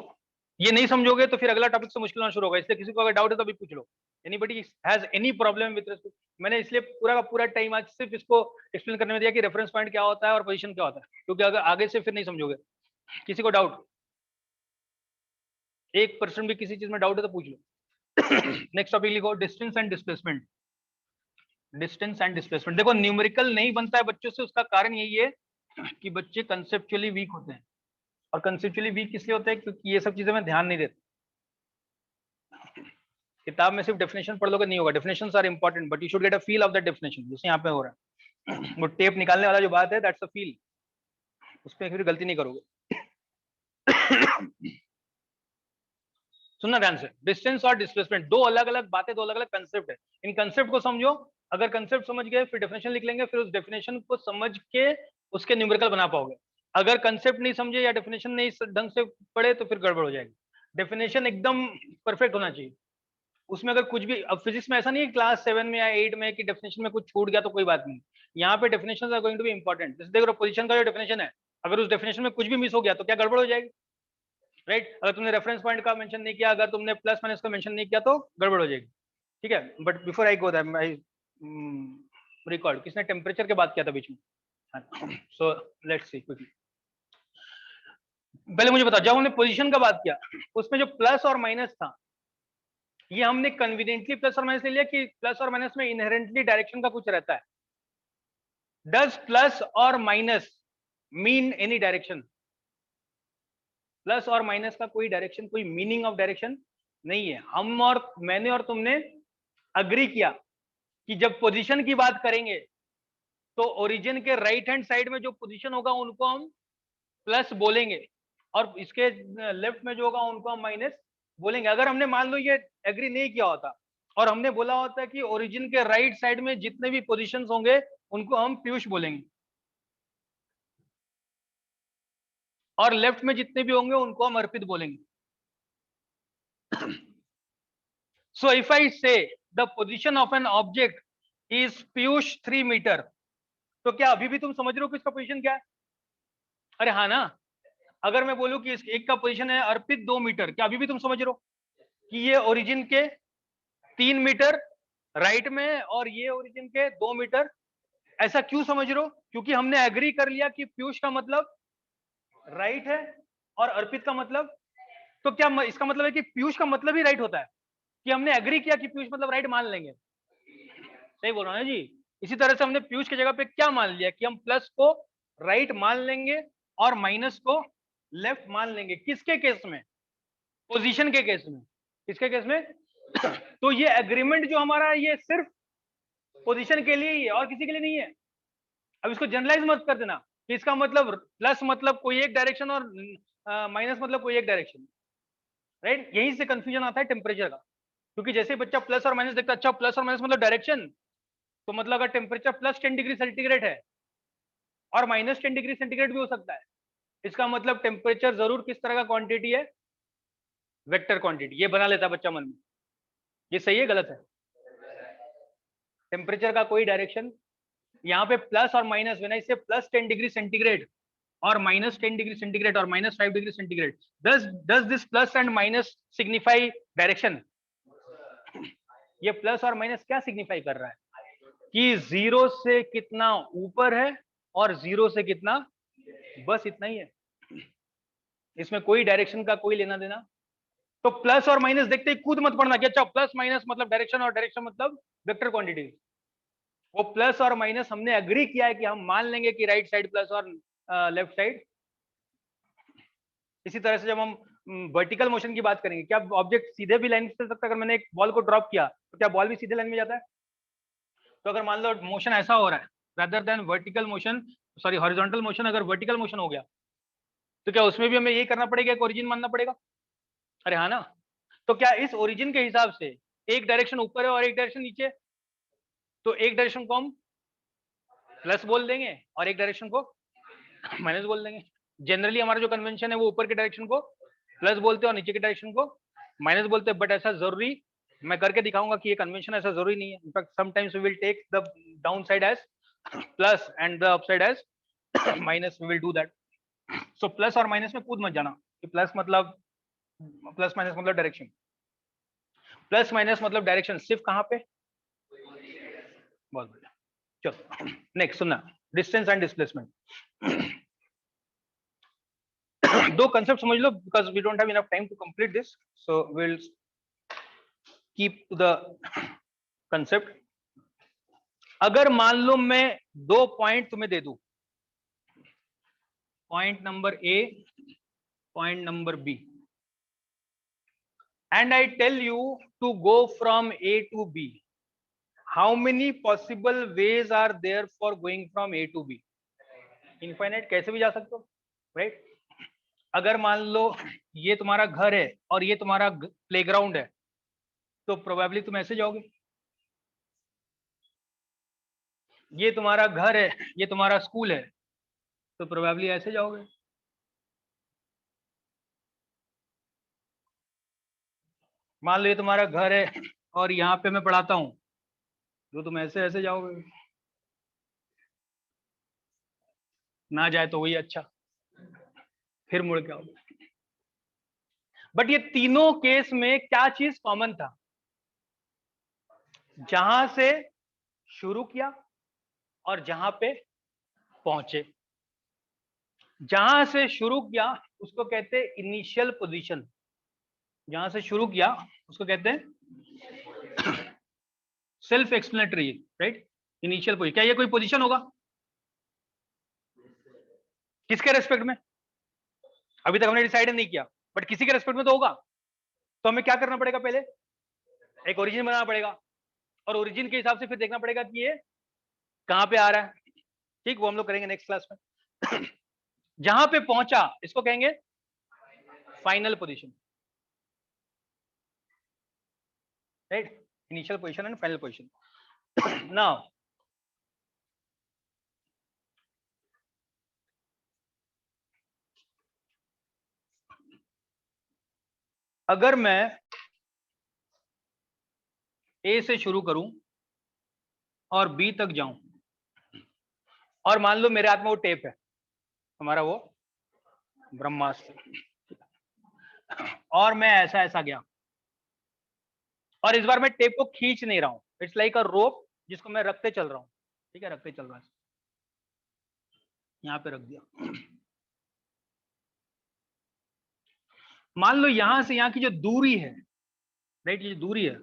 ये नहीं समझोगे तो फिर अगला टॉपिक से मुश्किल होना शुरू होगा, इसलिए किसी को अगर डाउट है तो अभी पूछ लो। Anybody has any problem with respect? मैंने इसलिए पूरा का पूरा टाइम आज सिर्फ इसको एक्सप्लेन करने में दिया कि रेफरेंस पॉइंट क्या होता है और पोजीशन क्या होता है, क्योंकि अगर आगे से फिर नहीं समझोगे। किसी को डाउट, 1% भी किसी चीज में डाउट है तो पूछ लो। नेक्स्ट टॉपिक लिखो, distance and displacement. Distance and displacement, देखो न्यूमेरिकल नहीं बनता है बच्चों से, उसका कारण यही है कि बच्चे कंसेप्चुअली वीक होते हैं। और कंसेप्चुअली वीक किसलिए होते हैं? क्योंकि ये सब चीजें में ध्यान नहीं देते। किताब में सिर्फ डेफिनेशन पढ़ लोगे नहीं होगा, definitions are important but you should get a feel of the definition, जैसे यहाँ पे हो रहा है। वो टेप निकालने वाला जो बात है, दैट्स अ फील, उसमें फिर गलती नहीं करोगे। सुनना ध्यान से, डिस्टेंस और डिस्प्लेसमेंट दो अलग अलग बातें, दो अलग अलग कंसेप्ट है। इन कंसेप्ट को समझो, अगर कंसेप्ट समझ गए फिर डेफिनेशन लिख लेंगे, फिर उस डेफिनेशन को समझ के उसके न्यूमेरिकल बना पाओगे। अगर कंसेप्ट नहीं समझे या डेफिनेशन नहीं ढंग से पढ़े तो फिर गड़बड़ हो जाएगी। डेफिनेशन एकदम परफेक्ट होना चाहिए, उसमें अगर कुछ भी, अब फिजिक्स में ऐसा नहीं है क्लास 7 में या 8 में कि डेफिनेशन में कुछ छूट गया तो कोई बात नहीं, यहाँ पे definitions are going to be important. जैसे देखो पोजीशन का जो डेफिनेशन है, अगर उस डेफिनेशन में कुछ भी मिस हो गया तो क्या गड़बड़ हो जाएगी, राइट? अगर तुमने रेफरेंस पॉइंट का मेंशन नहीं किया, अगर तुमने प्लस माइनस का मेंशन नहीं किया तो गड़बड़ हो जाएगी, ठीक है? But before I go that I record, किसने टेम्परेचर के बात किया था बीच में? So let's see quickly. पहले मुझे बताओ, जब हमने पोजीशन का बात किया उसमें जो प्लस और माइनस था, ये हमने कन्वीनियंटली प्लस और माइनस ले लिया कि प्लस और माइनस में इनहेरेंटली डायरेक्शन का कुछ रहता है? डज प्लस और minus mean any direction? Plus और माइनस का कोई डायरेक्शन, कोई मीनिंग ऑफ डायरेक्शन नहीं है। हम और मैंने और तुमने अग्री किया कि जब पोजीशन की बात करेंगे तो ओरिजिन के राइट हैंड साइड में जो पोजीशन होगा उनको हम प्लस बोलेंगे, और इसके लेफ्ट में जो होगा उनको हम माइनस बोलेंगे। अगर हमने मान लो ये एग्री नहीं किया होता और हमने बोला होता कि ओरिजिन के राइट साइड में जितने भी पोजीशंस होंगे उनको हम पीयूष बोलेंगे, और लेफ्ट में जितने भी होंगे उनको हम अर्पित बोलेंगे। So if I say the position of an object is Piyush 3 metre, तो क्या अभी भी तुम समझ रहे हो कि इसका पोजीशन क्या है? अरे हाँ ना। अगर मैं बोलूं कि इस एक का पोजीशन है अर्पित 2 मीटर, क्या अभी भी तुम समझ रहे हो कि ये ओरिजिन के 3 मीटर राइट में और ये ओरिजिन के 2 मीटर? ऐसा क्यों समझ रहे हो? क्योंकि हमने एग्री कर लिया कि पीयूष का मतलब राइट है और अर्पित का मतलब, तो क्या इसका मतलब है कि पीयूष का मतलब ही राइट होता है? कि हमने एग्री किया कि पीयूष मतलब राइट मान लेंगे? सही बोल रहा हूँ ना जी? इसी तरह से हमने पीयूष की जगह पे क्या मान लिया कि हम प्लस को राइट मान लेंगे और माइनस को लेफ्ट मान लेंगे। किसके केस में? पोजीशन के केस में। किसके केस में? तो ये एग्रीमेंट जो हमारा है ये सिर्फ पोजीशन के लिए ही है और किसी के लिए नहीं है। अब इसको जनरलाइज मत कर देना कि इसका मतलब प्लस मतलब कोई एक डायरेक्शन और माइनस मतलब कोई एक डायरेक्शन, राइट? यहीं से कंफ्यूजन आता है टेम्परेचर का, क्योंकि जैसे ही बच्चा प्लस और माइनस देखता है, अच्छा प्लस और माइनस मतलब डायरेक्शन, तो मतलब अगर टेम्परेचर प्लस 10 डिग्री सेंटीग्रेड है और माइनस 10 डिग्री सेंटीग्रेड भी हो सकता है, इसका मतलब टेम्परेचर जरूर किस तरह का क्वांटिटी है? Vector quantity. ये बना लेता है बच्चा मन में। ये सही है गलत है? टेम्परेचर का कोई डायरेक्शन, यहाँ पे प्लस और माइनस, व्हेन आई से प्लस 10 डिग्री सेंटीग्रेड और माइनस 10 डिग्री सेंटीग्रेड और minus 5 degree centigrade, does this plus and minus signify direction? ये प्लस और माइनस क्या सिग्निफाई कर रहा है? कि जीरो से कितना ऊपर है और जीरो से कितना, बस इतना ही है। इसमें कोई डायरेक्शन का कोई लेना देना। तो प्लस और माइनस देखते ही कूद मत पड़ना कि अच्छा प्लस माइनस मतलब डायरेक्शन और डायरेक्शन मतलब वेक्टर क्वांटिटी। वो प्लस और माइनस हमने एग्री किया है कि हम मान लेंगे कि राइट साइड प्लस और लेफ्ट साइड। इसी तरह से जब हम वर्टिकल मोशन की बात करेंगे, क्या ऑब्जेक्ट सीधे भी लाइन से चल सकता है? अगर मैंने एक बॉल को ड्रॉप किया तो क्या बॉल भी सीधे लाइन में जाता है? तो अगर मान लो मोशन ऐसा हो रहा है rather than vertical motion, sorry horizontal motion, अगर वर्टिकल मोशन हो गया तो क्या उसमें भी हमें यही करना पड़ेगा, एक ओरिजिन मानना पड़ेगा? अरे हाँ ना। तो क्या इस ओरिजिन के हिसाब से एक डायरेक्शन ऊपर है और एक डायरेक्शन नीचे, तो एक डायरेक्शन को हम प्लस बोल देंगे और एक डायरेक्शन को माइनस बोल देंगे। जनरली हमारा जो कन्वेंशन है वो ऊपर के डायरेक्शन को प्लस बोलते हैं और नीचे के डायरेक्शन को माइनस बोलते हैं, बट ऐसा जरूरी, मैं करके दिखाऊंगा कि ये कन्वेंशन ऐसा जरूरी नहीं है। In fact sometimes we will take the down side as plus and the upside as minus, we will do that. So plus और माइनस में कूद मत जाना कि प्लस मतलब प्लस माइनस मतलब डायरेक्शन, प्लस माइनस मतलब डायरेक्शन सिर्फ कहां पे, बहुत बढ़िया। चलो नेक्स्ट सुनना, डिस्टेंस एंड डिस्प्लेसमेंट। दो कंसेप्ट समझ लो, because we don't have enough time to complete this, so will keep to the concept. अगर मान लो मैं 2 पॉइंट तुम्हें दे दूं, point number A, point number B, and I tell you to go from A to B, how many possible ways are there for going from A to B? Infinite कैसे भी जा सकते हो, राइट? अगर मान लो ये तुम्हारा घर है और ये तुम्हारा प्लेग्राउंड है, तो प्रोबेबली तुम ऐसे जाओगे। ये तुम्हारा घर है, ये तुम्हारा स्कूल है, तो प्रोबेबली ऐसे जाओगे। मान लो ये तुम्हारा घर है और यहाँ पे मैं पढ़ाता हूँ, तो तुम ऐसे ऐसे जाओगे। ना जाए तो वही अच्छा, फिर मुड़ के आओगे। बट ये तीनों केस में क्या चीज कॉमन था? जहां से शुरू किया और जहां पे पहुंचे। जहां से शुरू किया उसको कहते हैं इनिशियल पोजीशन, जहां से शुरू किया उसको कहते हैं self explanatory, right? Initial position. क्या ये कोई पोजीशन होगा किसके रेस्पेक्ट में? अभी तक हमने डिसाइड नहीं किया, बट किसी के रेस्पेक्ट में तो होगा। तो हमें क्या करना पड़ेगा? पहले एक ओरिजिन बनाना पड़ेगा, और ओरिजिन के हिसाब से फिर देखना पड़ेगा कि ये कहां पे आ रहा है। ठीक, वो हम लोग करेंगे नेक्स्ट क्लास में। जहां पे पहुंचा इसको कहेंगे final position, right? Initial position and final position. Now अगर मैं ए से शुरू करूं और बी तक जाऊं, और मान लो मेरे हाथ में वो टेप है, हमारा वो ब्रह्मास्त्र, और मैं ऐसा ऐसा गया, और इस बार मैं टेप को खींच नहीं रहा हूं, इट्स लाइक अ रोप जिसको मैं रखते चल रहा हूं। ठीक है, रखते चल रहा है, यहां पे रख दिया। मान लो यहां से यहां की जो दूरी है, राइट, ये दूरी है,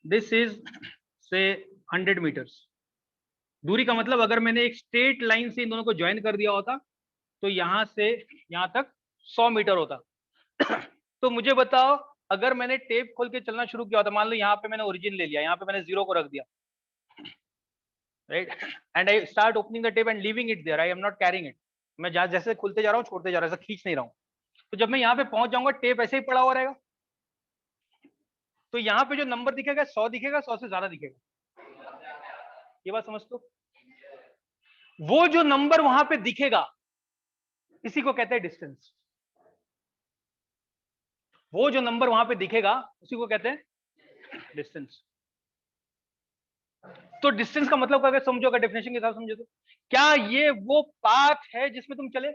दिस इज से 100 मीटर्स। दूरी का मतलब अगर मैंने एक स्ट्रेट लाइन से इन दोनों को ज्वाइन कर दिया होता, तो यहां से यहां तक 100 मीटर होता। तो मुझे बताओ, अगर मैंने टेप खोल के चलना शुरू किया होता, मान लो यहाँ पे मैंने ओरिजिन ले लिया, यहाँ पे मैंने 0 को रख दिया, right, and I start opening the tape and leaving it there, I am not carrying it. मैं जैसे खुलते जा रहा हूँ छोड़ते जा रहा हूँ, ऐसा खींच नहीं रहा हूँ। तो जब मैं यहाँ पे पहुंच जाऊंगा, टेप ऐसे ही पड़ा हुआ रहेगा, तो यहाँ पे जो नंबर दिखेगा 100 दिखेगा, 100 से ज्यादा दिखेगा। ये बात समझ तो? वो जो नंबर वहां पे दिखेगा इसी को कहते हैं डिस्टेंस। वो जो नंबर वहां पे दिखेगा उसी को कहते हैं डिस्टेंस। तो डिस्टेंस का मतलब अगर समझो, अगर डेफिनेशन के हिसाब समझो, तो क्या ये वो पाथ है जिसमें तुम चले,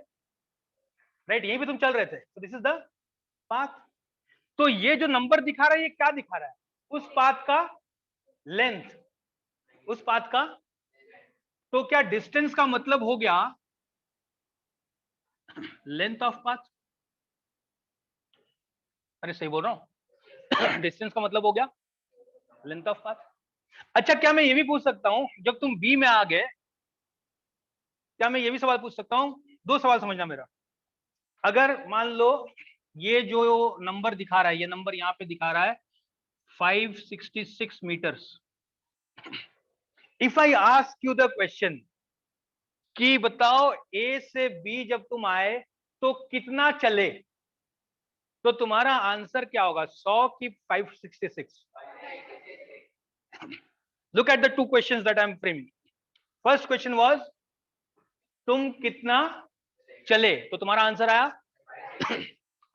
राइट? यहीं पे तुम चल रहे थे, तो दिस इज द पाथ। तो ये जो नंबर दिखा रहा है, ये क्या दिखा रहा है? उस पाथ का लेंथ, उस पाथ का। तो क्या डिस्टेंस का मतलब हो गया लेंथ ऑफ पाथ? अरे सही बोल रहा हूं। डिस्टेंस का मतलब हो गया लेंथ ऑफ पाथ। अच्छा, क्या मैं ये भी पूछ सकता हूं, जब तुम बी में आ गए, क्या मैं ये भी सवाल पूछ सकता हूं? दो सवाल समझना मेरा। अगर मान लो ये जो नंबर दिखा रहा है, ये नंबर यहाँ पे दिखा रहा है 566 metres. If I ask you the question कि बताओ ए से बी जब तुम आए तो कितना चले, तो तुम्हारा आंसर क्या होगा? 100 की 566? Look at the two questions that I M framing. First question was तुम कितना चले, तो तुम्हारा आंसर आया।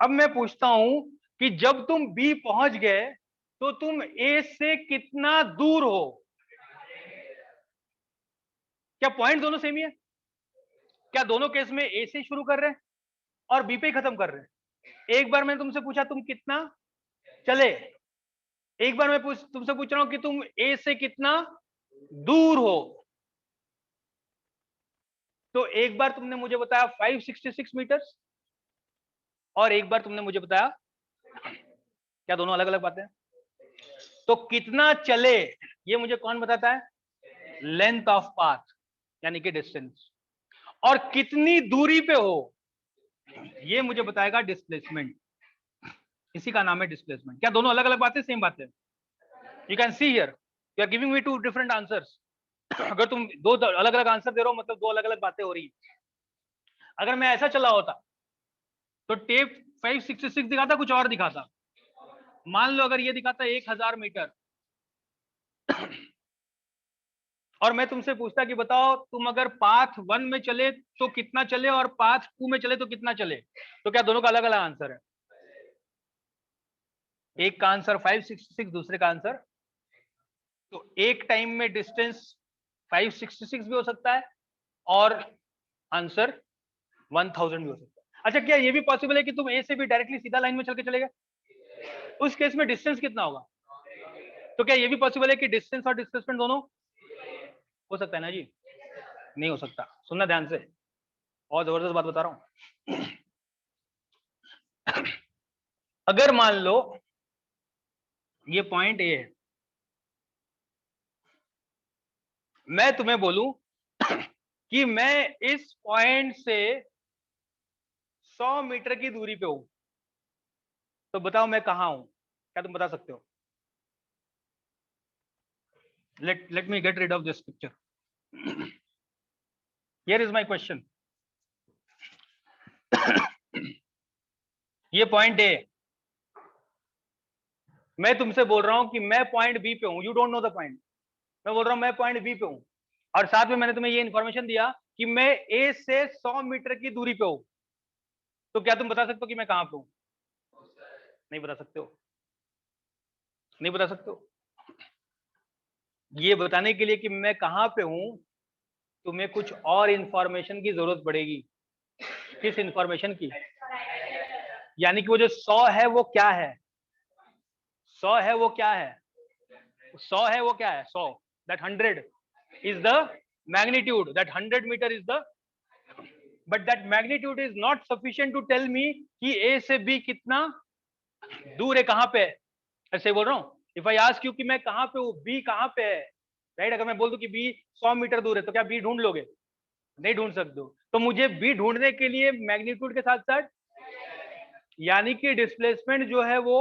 अब मैं पूछता हूं कि जब तुम बी पहुंच गए तो तुम ए से कितना दूर हो? क्या पॉइंट दोनों सेम ही है? क्या दोनों केस में ए से शुरू कर रहे हैं और बी पे ही खत्म कर रहे हैं? एक बार मैंने तुमसे पूछा तुम कितना चले, एक बार मैं तुमसे पूछ रहा हूं कि तुम ए से कितना दूर हो। तो एक बार तुमने मुझे बताया 566 मीटर्स और एक बार तुमने मुझे बताया, क्या दोनों अलग अलग बातें हैं? तो कितना चले ये मुझे कौन बताता है? लेंथ ऑफ पाथ यानी कि डिस्टेंस। और कितनी दूरी पे हो ये मुझे बताएगा डिस्प्लेसमेंट। इसी का नाम है डिस्प्लेसमेंट। क्या दोनों अलग अलग बातें, सेम बातें? You can see here you are giving me two different answers. अगर तुम दो अलग अलग आंसर दे रहे हो मतलब दो अलग अलग बातें हो रही है। अगर मैं ऐसा चला होता तो टेप 566 दिखाता, कुछ और दिखाता। मान लो अगर ये दिखाता 1000 मीटर और मैं तुमसे पूछता कि बताओ तुम अगर पाथ 1 में चले तो कितना चले और पाथ 2 में चले तो कितना चले, तो क्या दोनों का अलग अलग आंसर है? एक का आंसर 566, दूसरे का आंसर, तो एक टाइम में डिस्टेंस 566 भी हो सकता है और आंसर 1000 भी हो सकता है। अच्छा, क्या ये भी पॉसिबल है कि तुम ए से भी डायरेक्टली सीधा लाइन में चल के चले गए? उस केस में डिस्टेंस कितना होगा? तो क्या ये भी पॉसिबल है कि डिस्टेंस और डिस्प्लेसमेंट दोनों हो सकता है ना जी? नहीं हो सकता। सुनना ध्यान से, और जबरदस्त बात बता रहा हूं। अगर मान लो ये पॉइंट ए है, मैं तुम्हें बोलूं कि मैं इस पॉइंट से 100 मीटर की दूरी पे हूं, तो बताओ मैं कहां हूं? क्या तुम बता सकते हो? let me get rid of this picture. Here is my question. ये पॉइंट ए, मैं तुमसे बोल रहा हूं कि मैं पॉइंट बी पे हूं, you don't know the point. मैं बोल रहा हूं मैं पॉइंट बी पे हूं और साथ में मैंने तुम्हें ये इन्फॉर्मेशन दिया कि मैं ए से 100 मीटर की दूरी पे हूं, तो क्या तुम बता सकते हो कि मैं कहां पे हूं? नहीं बता सकते हो, नहीं बता सकते हो। ये बताने के लिए कि मैं कहां पे हूं तुम्हें कुछ और इंफॉर्मेशन की जरूरत पड़ेगी। किस इंफॉर्मेशन की? यानी कि वो जो 100 है वो क्या है? 100 है वो क्या है? 100 है वो क्या है? 100, that 100 is the magnitude, that 100 meter is the, but that magnitude is not sufficient to tell me कि A से B कितना दूर है, कहां पे है। ऐसे बोल रहा हूं, इफ आई आस्क यू कि मैं कहां पे हूं, बी कहां पे है, राइट? अगर मैं बोल दूं कि बी 100 मीटर दूर है तो क्या बी ढूंढ लोगे? नहीं ढूंढ सकते हो। तो मुझे बी ढूंढने के लिए मैग्नीट्यूड के साथ साथ, यानी कि डिस्प्लेसमेंट जो है वो,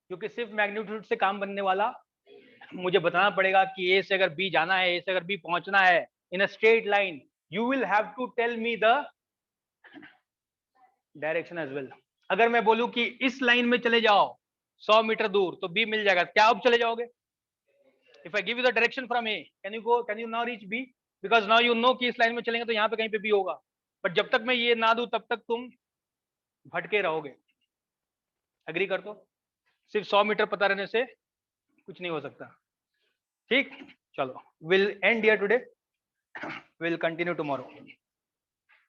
क्योंकि सिर्फ मैग्नीट्यूड से काम बनने वाला, मुझे बताना पड़ेगा कि ए से अगर बी जाना है, ए से अगर बी पहुंचना है in a straight line, you will have to tell me the direction as well. अगर मैं बोलूं कि इस लाइन में चले जाओ 100 मीटर दूर तो बी मिल जाएगा, क्या अब चले जाओगे? If I give you the direction from A, can you go, can you now reach B? Because now you know कि इस लाइन में चलेंगे तो यहाँ पे कहीं पे बी होगा, बट जब तक मैं ये ना दूं तब तक तुम भटके रहोगे। एग्री कर दो, सिर्फ 100 मीटर पता रहने से कुछ नहीं हो सकता। ठीक, चलो, will and here today, will continue tomorrow.